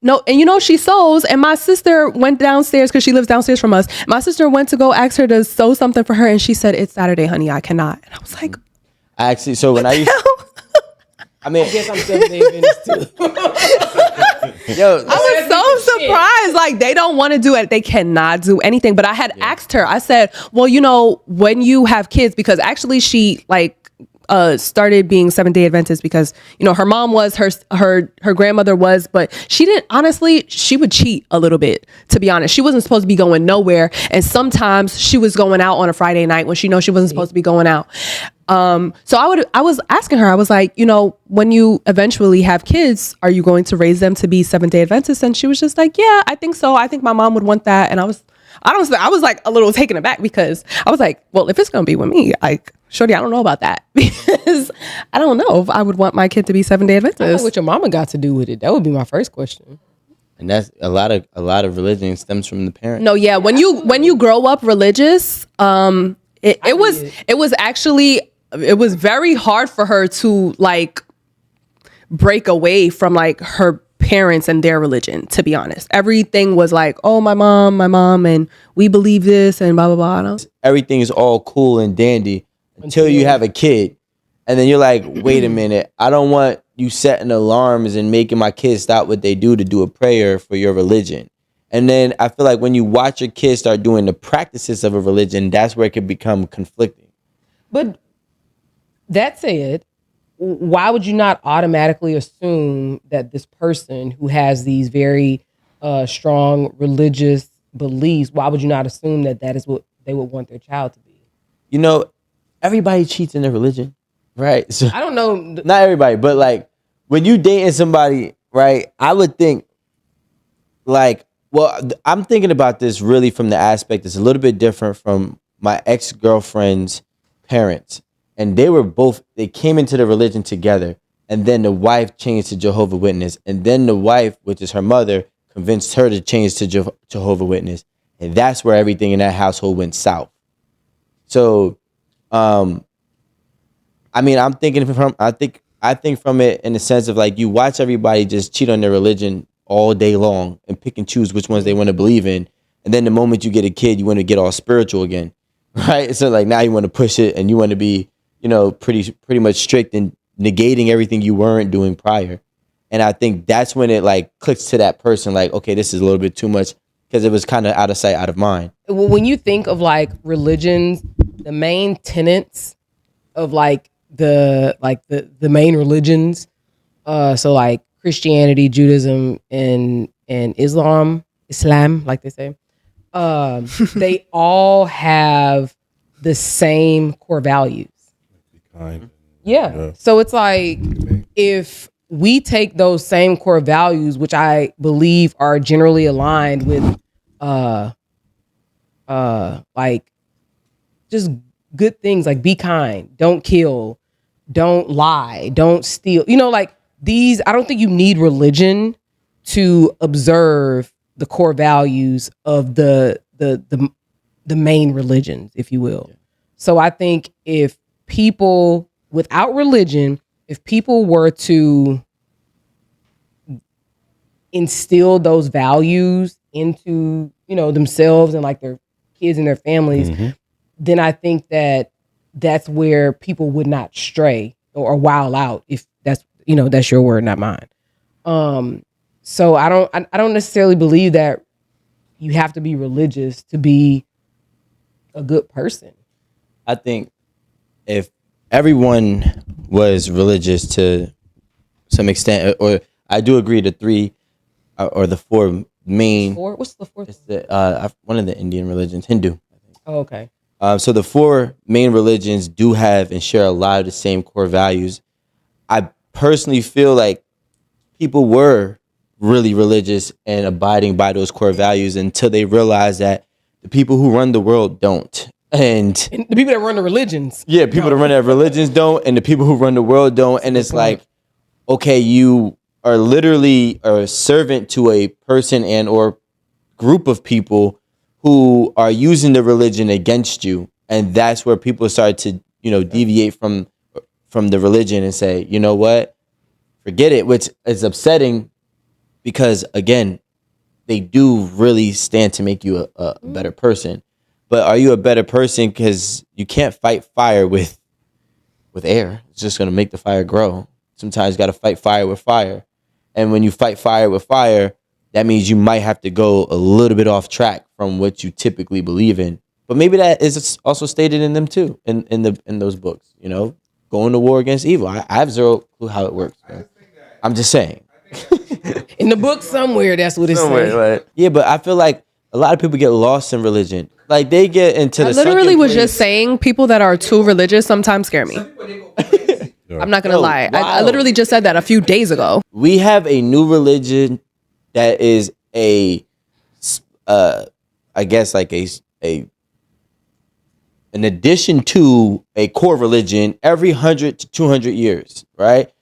No, and she sews. And my sister went downstairs because she lives downstairs from us. My sister went to go ask her to sew something for her, and she said, "It's Saturday, honey. I cannot." And I was like, I actually, so when I used, I mean, I guess I'm 7 day Adventist too. yo, I was so surprised. Like they don't want to do it. They cannot do anything. But I had asked her. I said, "Well, when you have kids," because actually she started being Seventh-day Adventist because her mom was, her grandmother was, but she didn't. Honestly, she would cheat a little bit. To be honest, she wasn't supposed to be going nowhere, and sometimes she was going out on a Friday night when she knows she wasn't supposed to be going out. So I was asking her, I was like, when you eventually have kids, are you going to raise them to be Seventh-day Adventists? And she was just like, yeah, I think so. I think my mom would want that. And I was like a little taken aback because I was like, well, if it's going to be with me, like, shorty, I don't know about that because I don't know if I would want my kid to be Seventh-day I don't know Adventist. what your mama got to do with it. That would be my first question. and that's a lot of religion stems from the parents. No, yeah. When you grow up religious, it was very hard for her to like break away from like her parents and their religion, to be honest. Everything was like, oh, my mom, and we believe this and blah, blah, blah. Everything is all cool and dandy until you have a kid. And then you're like, wait a minute, I don't want you setting alarms and making my kids stop what they do to do a prayer for your religion. And then I feel like when you watch your kids start doing the practices of a religion, that's where it can become conflicting. But that said, why would you not automatically assume that this person who has these very strong religious beliefs, why would you not assume that is what they would want their child to be? Everybody cheats in their religion, right? So I don't know. not everybody, but like when you dating somebody, right? I would think I'm thinking about this really from the aspect that's a little bit different from my ex-girlfriend's parents. And they came into the religion together. And then the wife changed to Jehovah's Witness. And then the wife, which is her mother, convinced her to change to Jehovah's Witness. And that's where everything in that household went south. So, I'm thinking I think from it in the sense of like you watch everybody just cheat on their religion all day long and pick and choose which ones they want to believe in. And then the moment you get a kid, you want to get all spiritual again, right? So like now you want to push it and you want to be, pretty much strict and negating everything you weren't doing prior. And I think that's when it like clicks to that person like, okay, this is a little bit too much because it was kind of out of sight, out of mind. When you think of like religions, the main tenets of like the main religions, so like Christianity, Judaism, and Islam, like they say, they all have the same core values. Yeah. So it's like if we take those same core values, which I believe are generally aligned with like just good things like be kind, don't kill, don't lie, don't steal. Like these, I don't think you need religion to observe the core values of the the main religions, if you will. So I think if people without religion, if people were to instill those values into, themselves and like their kids and their families, then I think that that's where people would not stray or wild out, if that's your word, not mine. So I don't necessarily believe that you have to be religious to be a good person. I think if everyone was religious to some extent, or I do agree the three or the four main. What's the fourth? It's one of the Indian religions, Hindu. I think. Oh, okay. So the four main religions do have and share a lot of the same core values. I personally feel like people were really religious and abiding by those core values until they realized that the people who run the world don't. And the people that run the religions. Yeah, people that run the religions don't, and the people who run the world don't. And it's like, okay, you are literally a servant to a person and or group of people who are using the religion against you. And that's where people start to, deviate from the religion and say, you know what, forget it, which is upsetting because, again, they do really stand to make you a better person. But are you a better person? Because you can't fight fire with air. It's just going to make the fire grow. Sometimes you got to fight fire with fire. And when you fight fire with fire, that means you might have to go a little bit off track from what you typically believe in. But maybe that is also stated in them too, in those books. Going to war against evil. I have zero clue how it works. Man. I'm just saying. In the book somewhere, that's what it says. Right? Yeah, but I feel like a lot of people get lost in religion. Like they get into the. I literally was just saying, people that are too religious sometimes scare me. I'm not gonna lie. I literally just said that a few days ago. We have a new religion that is I guess like an addition to a core religion every 100 to 200 years, right?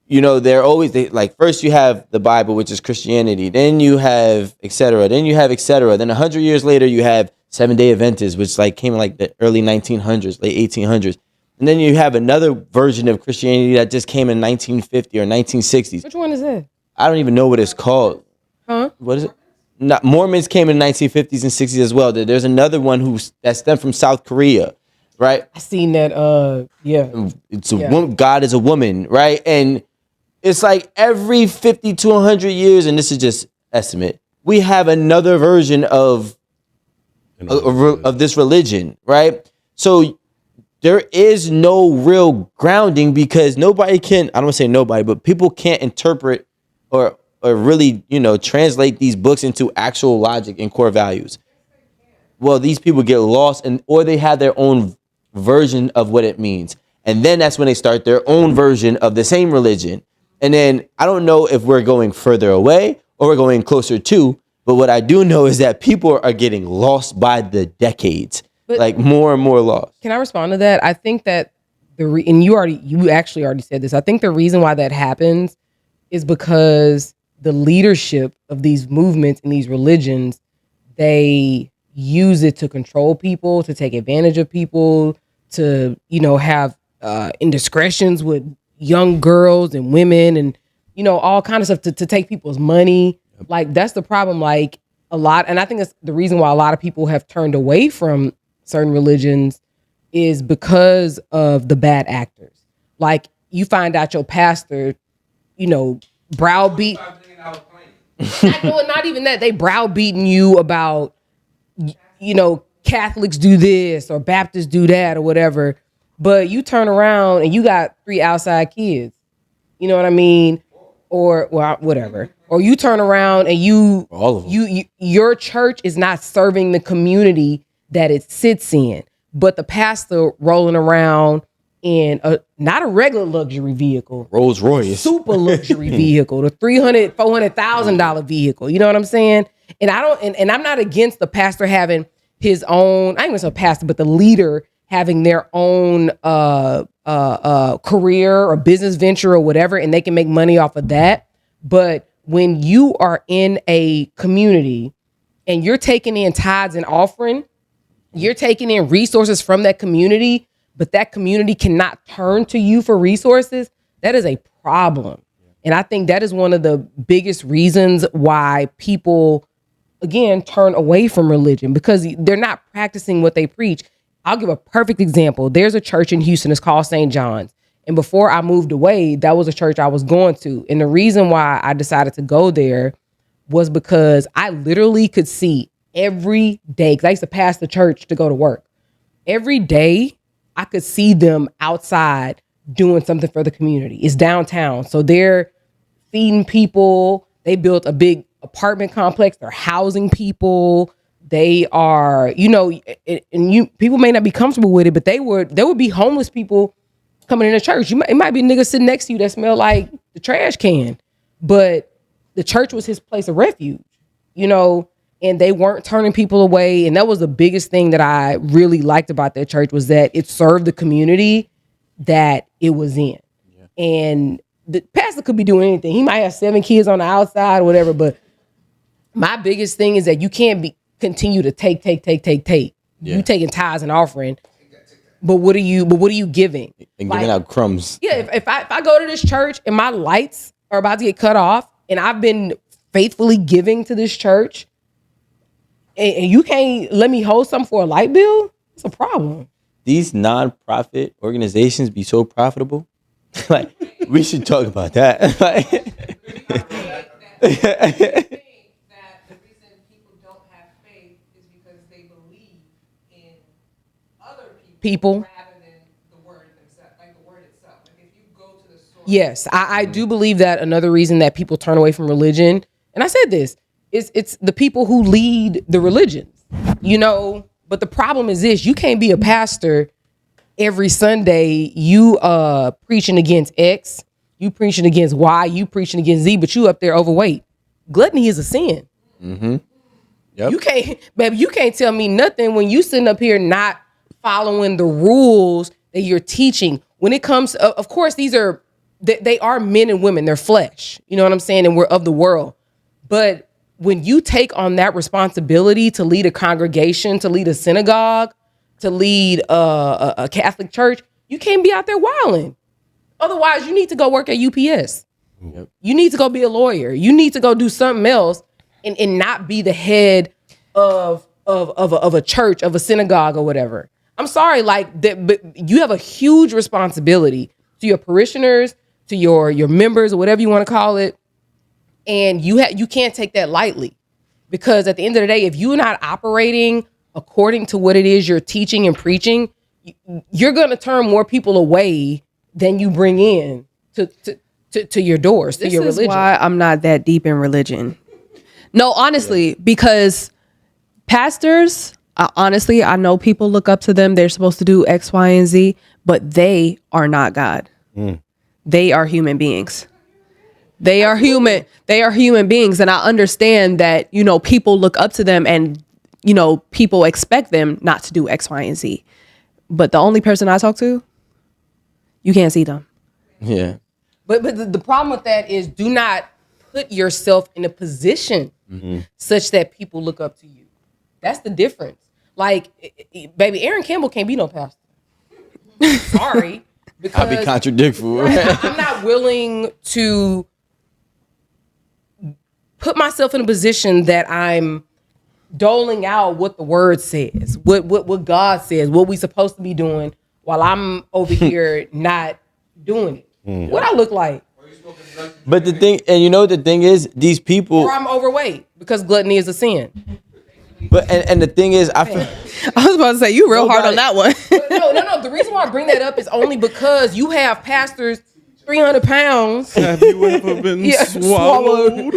They're always like first you have the Bible, which is Christianity, then you have etc. Then 100 years later you have Seventh-day Adventists, which like came in like the early 1900s, late 1800s. And then you have another version of Christianity that just came in 1950 or 1960s. Which one is it? I don't even know what it's called. Huh? What is it? Mormons came in the 1950s and 60s as well. There's another one that stemmed from South Korea, right? I seen that. Yeah. It's a woman. God is a woman, right? And it's like every 50 to 100 years, and this is just estimate, we have another version of this religion, right? So there is no real grounding because nobody can, I don't want to say nobody, but people can't interpret or really, translate these books into actual logic and core values. Well, these people get lost or they have their own version of what it means. And then that's when they start their own version of the same religion. And then I don't know if we're going further away or we're going closer to, but what I do know is that people are getting lost by the decades, like more and more lost. Can I respond to that? I think that and you actually already said this. I think the reason why that happens is because the leadership of these movements and these religions, they use it to control people, to take advantage of people, to, have indiscretions with young girls and women and, all kind of stuff to take people's money. Like that's the problem. Like a lot. And I think that's the reason why a lot of people have turned away from certain religions is because of the bad actors. Like you find out your pastor, browbeat. Not even that. They browbeating you about, Catholics do this or Baptists do that or whatever. But you turn around and you got 3 outside kids. You know what I mean? Or whatever. Or you turn around and your church is not serving the community that it sits in. But the pastor rolling around in not a regular luxury vehicle, Rolls Royce, super luxury vehicle, the $300,000-$400,000 vehicle. You know what I'm saying? And I'm not against the pastor having his own. I ain't gonna say pastor, but the leader having their own career or business venture or whatever, and they can make money off of that. But when you are in a community and you're taking in tithes and offering, You're taking in resources from that community, but that community cannot turn to you for resources. That is a problem. And I think that is one of the biggest reasons why people, again, turn away from religion, because they're not practicing what they preach. I'll give a perfect example. There's a church in Houston. It's called St. John's. And before I moved away, that was a church I was going to. And the reason why I decided to go there was because I literally could see every day, because I used to pass the church to go to work. Every day, I could see them outside doing something for the community. It's downtown. So they're feeding people. They built a big apartment complex. They're housing people. They are, people may not be comfortable with it, but there would be homeless people coming into church. It might be a nigga sitting next to you that smell like the trash can, but the church was his place of refuge, and they weren't turning people away. And that was the biggest thing that I really liked about that church, was that it served the community that it was in. Yeah. And the pastor could be doing anything. He might have 7 kids on the outside or whatever, but my biggest thing is that you can't continue to take. Yeah. You taking tithes and offering, but what are you giving? And giving out crumbs. Yeah, if I go to this church and my lights are about to get cut off, and I've been faithfully giving to this church, and you can't let me hold something for a light bill, it's a problem. These non-profit organizations be so profitable. Like, we should talk about that. People rather than the word themselves, like the word itself. Like if you go to the source. Yes, I do believe that another reason that people turn away from religion, and I said this, it's the people who lead the religions, but the problem is this: you can't be a pastor every Sunday, you preaching against X, you preaching against Y, you preaching against Z, but you up there overweight. Gluttony is a sin. Mm-hmm. Yep. You can't tell me nothing when you sitting up here not following the rules that you're teaching. When it comes, of course, they are men and women, they're flesh. You know what I'm saying? And we're of the world. But when you take on that responsibility to lead a congregation, to lead a synagogue, to lead a Catholic church, you can't be out there wilding. Otherwise, you need to go work at UPS. Yep. You need to go be a lawyer. You need to go do something else and not be the head of a church, of a synagogue or whatever. I'm sorry, but you have a huge responsibility to your parishioners, to your members, or whatever you want to call it. And you can't take that lightly, because at the end of the day, if you're not operating according to what it is you're teaching and preaching, you're going to turn more people away than you bring in to your doors, to your religion. This is why I'm not that deep in religion. No, honestly, because pastors, honestly, I know people look up to them. They're supposed to do X, Y, and Z, but they are not God. Mm. They are human beings. They are human. They are human beings. And I understand that, people look up to them and, people expect them not to do X, Y, and Z. But the only person I talk to, you can't see them. Yeah. But the problem with that is, do not put yourself in a position such that people look up to you. That's the difference. Like, baby, Aaron Campbell can't be no pastor. Sorry. Because I'll be contradictful. I'm not willing to put myself in a position that I'm doling out what the word says, what God says, what we supposed to be doing, while I'm over here not doing it. Mm. What I look like. But the thing, and the thing is, these people. Or I'm overweight, because gluttony is a sin. But and the thing is, I was about to say, you real hard on that one. No. The reason why I bring that up is only because you have pastors 300 pounds. Have you ever been swallowed?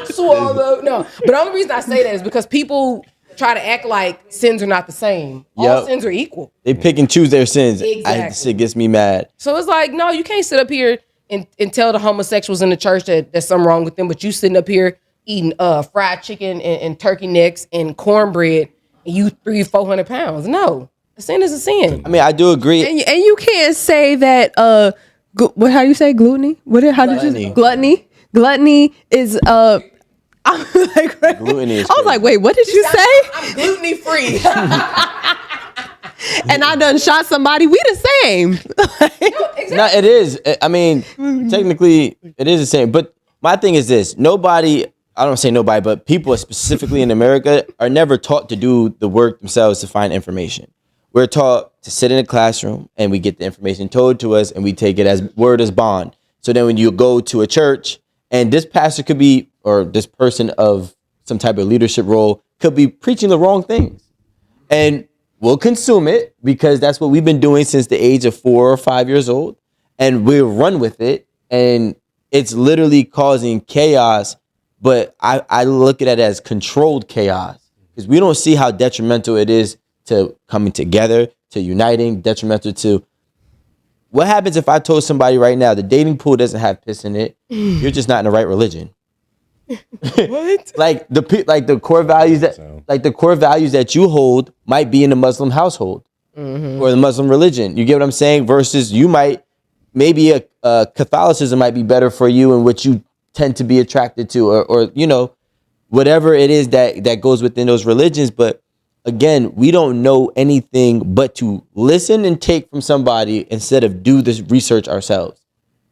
Swallowed. No. But the only reason I say that is because people try to act like sins are not the same. All sins are equal. They pick and choose their sins. Exactly. This shit gets me mad. So it's like, no, you can't sit up here and tell the homosexuals in the church that there's something wrong with them, but you sitting up here eating fried chicken and turkey necks and cornbread, and you 300-400 pounds. No, a sin is a sin. I mean, I do agree. And you can't say that. How do you say gluttony? Gluttony. Gluttony is I'm like, Gluten is I was like, wait, what did you say? I'm gluten free. And I done shot somebody. We the same. No, it is. I mean, technically, it is the same. But my thing is this: nobody. I don't say nobody, but people specifically in America are never taught to do the work themselves to find information. We're taught to sit in a classroom and we get the information told to us and we take it as word as bond. So then when you go to a church and this pastor could be, or this person of some type of leadership role could be preaching the wrong things. And we'll consume it because that's what we've been doing since the age of 4 or 5 years old. And we'll run with it. And it's literally causing chaos. But I look at it as controlled chaos because we don't see how detrimental it is to coming together, to uniting, detrimental to what happens if I told somebody right now the dating pool doesn't have piss in it, you're just not in the right religion. What? like the core values that you hold might be in the Muslim household or the Muslim religion. You get what I'm saying? Versus you might maybe a Catholicism might be better for you and what you tend to be attracted to, or you know, whatever it is that goes within those religions. But again, we don't know anything but to listen and take from somebody instead of do this research ourselves.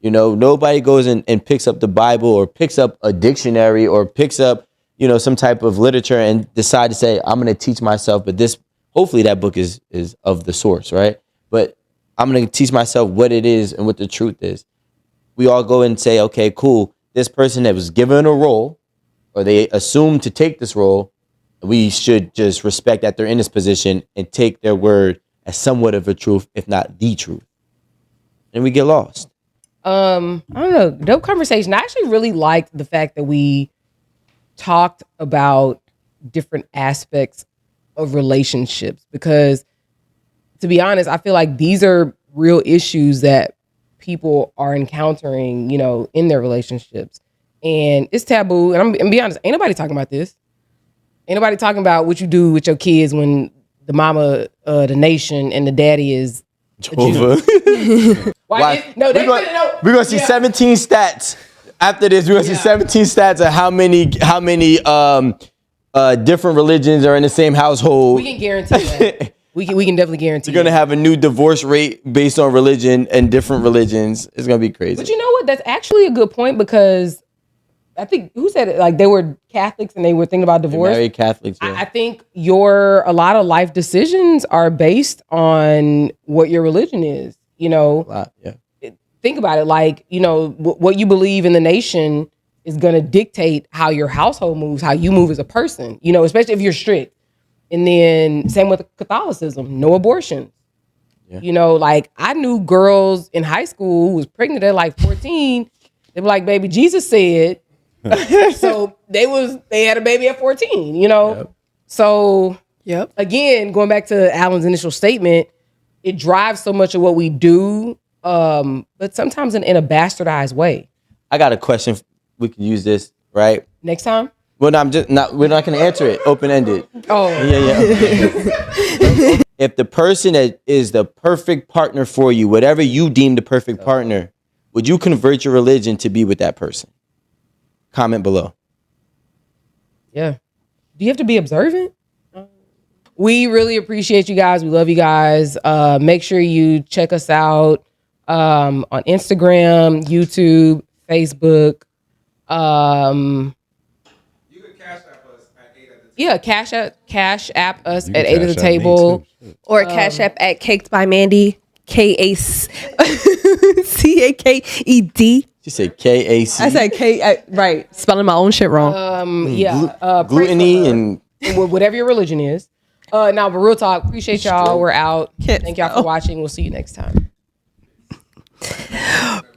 You know, nobody goes and picks up the Bible or picks up a dictionary or picks up, you know, some type of literature and decide to say, I'm going to teach myself. But this, hopefully that book is of the source, right? But I'm going to teach myself what it is and what the truth is. We all go and say, okay, cool. This person that was given a role or they assumed to take this role, we should just respect that they're in this position and take their word as somewhat of a truth, if not the truth. And we get lost. I don't know. Dope conversation. I actually really liked the fact that we talked about different aspects of relationships because, to be honest, I feel like these are real issues that people are encountering, you know, in their relationships. And it's taboo. And I'm gonna be honest, ain't nobody talking about this. Ain't nobody talking about what you do with your kids when the mama, the nation, and the daddy is Jehovah. Why? No, we're gonna see 17 stats after this. We're gonna see 17 stats of how many different religions are in the same household. We can guarantee that. we can definitely guarantee. You're gonna have a new divorce rate based on religion and different religions. It's gonna be crazy. But you know what? That's actually a good point because I think who said it? Like they were Catholics and they were thinking about divorce. Married Catholics. Yeah. I think a lot of life decisions are based on what your religion is. You know, think about it. Like, you know, what you believe in the nation is going to dictate how your household moves, how you move as a person, you know, especially if you're strict. And then same with Catholicism, no abortion. Yeah. You know, like I knew girls in high school who was pregnant at like 14. They were like, baby, Jesus said. So they had a baby at 14, you know? Yep. So again, going back to Alan's initial statement, it drives so much of what we do, but sometimes in a bastardized way. I got a question. We can use this, right? Next time? Well, no, we're not going to answer it. Open-ended. Oh. Yeah. If the person that is the perfect partner for you, whatever you deem the perfect partner, would you convert your religion to be with that person? Comment below. Yeah. Do you have to be observant? We really appreciate you guys. We love you guys. Make sure you check us out on Instagram, YouTube, Facebook. You can cash app us at 8 at the table. Yeah, cash app us at 8 at the table. Or cash app at Caked by Mandy. KACAKED. She said KAC. I said K. Right, spelling my own shit wrong. Gluten-y and whatever your religion is. Now, but real talk, appreciate y'all. We're out. Thank y'all for watching. We'll see you next time.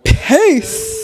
Peace.